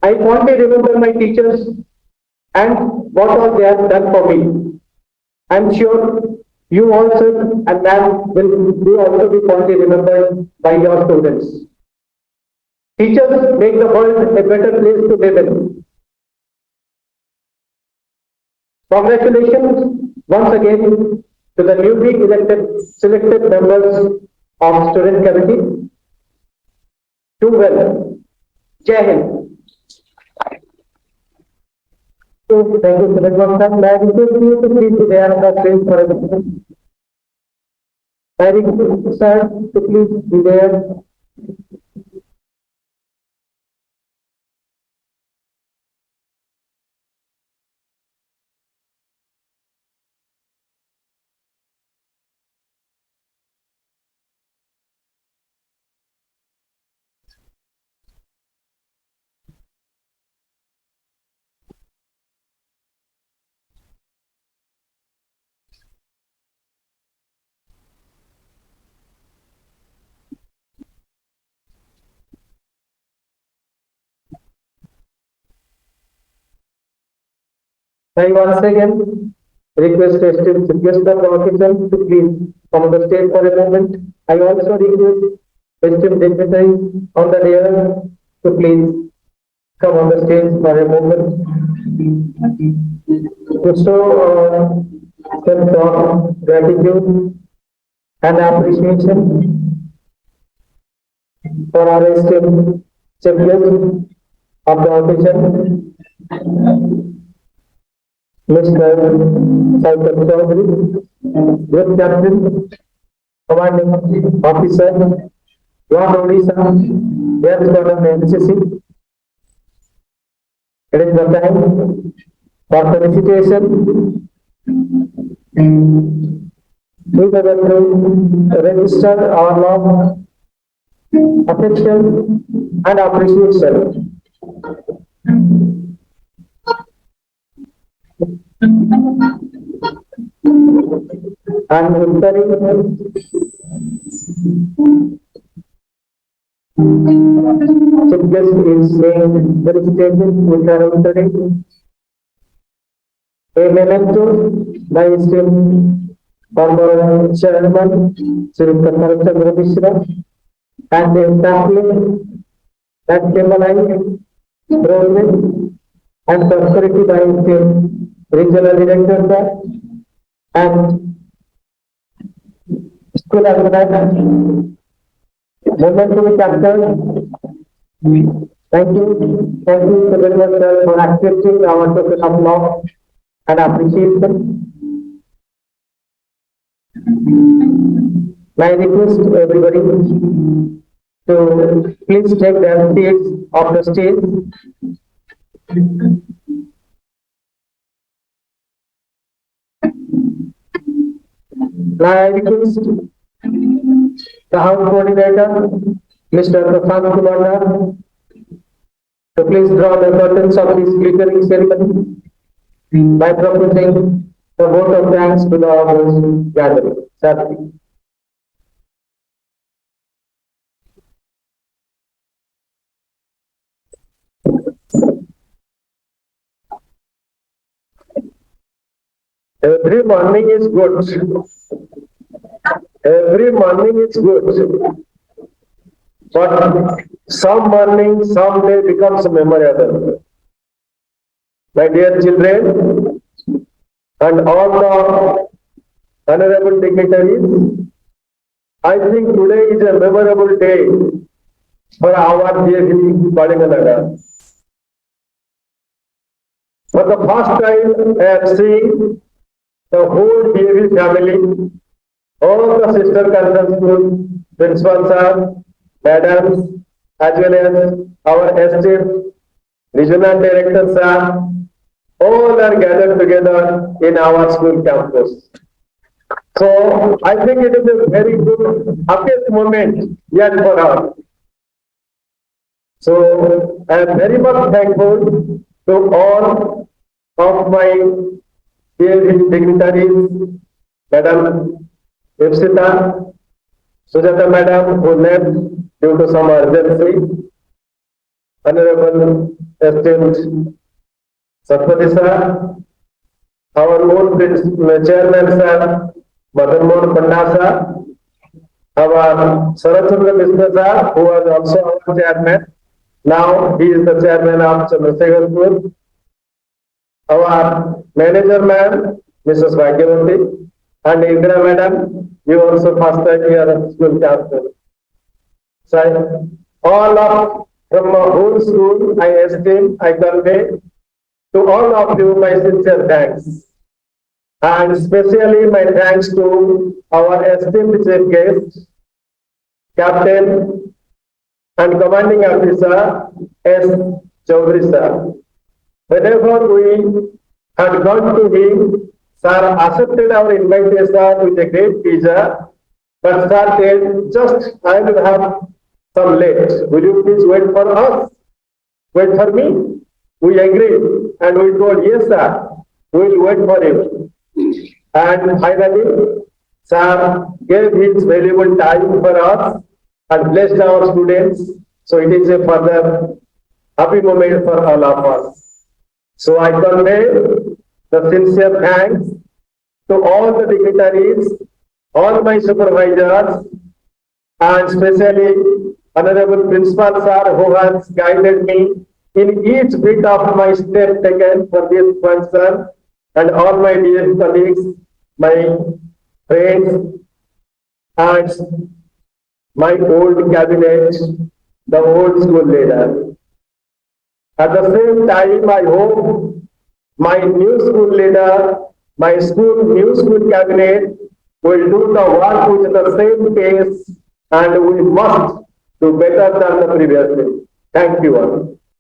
I fondly remember my teachers and what all they have done for me. I'm sure you also and ma'am will also be fondly remembered by your students. Teachers make the world a better place to live in. Congratulations once again to the newly selected members of student committee. Do well. Jai Hind. So, thank you, Mr. Bhubaneswar. May I request you to please be there on the stage for a moment. I request sir to please be there. I once again request esteemed guest of the occasion to please come on the stage for a moment. I also request esteemed dignitaries on the rear to please come on the stage for a moment to show sense of gratitude and appreciation for our esteemed chief guest of the occasion, Mr. Saikar Chaudhary, Group Captain, Commanding Officer, One Odisha, Air Squadron NCC. It is the time for felicitation. We will register our love, affection, and appreciation. And Uttari chief guest is saying felicitations with her Uttari. A memento by esteemed former chairman Sri Kalinga Nagar and a family that symbolize progress and prosperity by esteemed regional director and school has been moment to be captured. Thank you very much, sir, for accepting our token of love and appreciation. May I request everybody to please take their seats off the stage. May I request the House Coordinator, Mr. Prashant Kumar, to please draw the curtains of this glittering ceremony by proposing the vote of thanks to the August gathering. Sir. Every morning is good. Every morning is good. But some morning, some day becomes memorable. My dear children, and all the honorable dignitaries, I think today is a memorable day for our dear Kalinga Nagar. For the first time, I have seen the whole DAV family, all the sister concern school, principal sir, madams, as well as our estate, regional director sir, all are gathered together in our school campus. So I think it is a very good, happiest moment yet for us. So I am very much thankful to all of my dear dignitaries, Madam Ipsita, Sujata Madam, who left due to some urgency, Honorable Esteemed Satpati Sir, our own Chairman Sir, Madan Mohan Panda Sir, our Sarachandra Mishra Sir, who was also our Chairman. Now he is the Chairman of Chandrasekhar Group. Our Manager Ma'am, Mrs. Bhagyavati, and Indra Madam, you also first time here at school campus. So all of from my whole school, I esteem, I convey to all of you my sincere thanks. And especially my thanks to our esteemed chief guest, Captain and Commanding Officer S. Chaudhary Sir. Whenever we had gone to him, Sir accepted our invitation with a great pleasure, but Sir said, just I will have some late. Will you please wait for us? Wait for me? We agreed and we told, yes sir, we will wait for you. And finally, Sir gave his valuable time for us and blessed our students. So it is a further happy moment for all of us. So I convey the sincere thanks to all the dignitaries, all my supervisors, and especially Honorable Principal Sir, who has guided me in each bit of my step taken for this function, and all my dear colleagues, my friends, and my old cabinet, the old school leader. At the same time, I hope my new school leader, my new school cabinet will do the work with the same pace and we must do better than the previous day. Thank you all.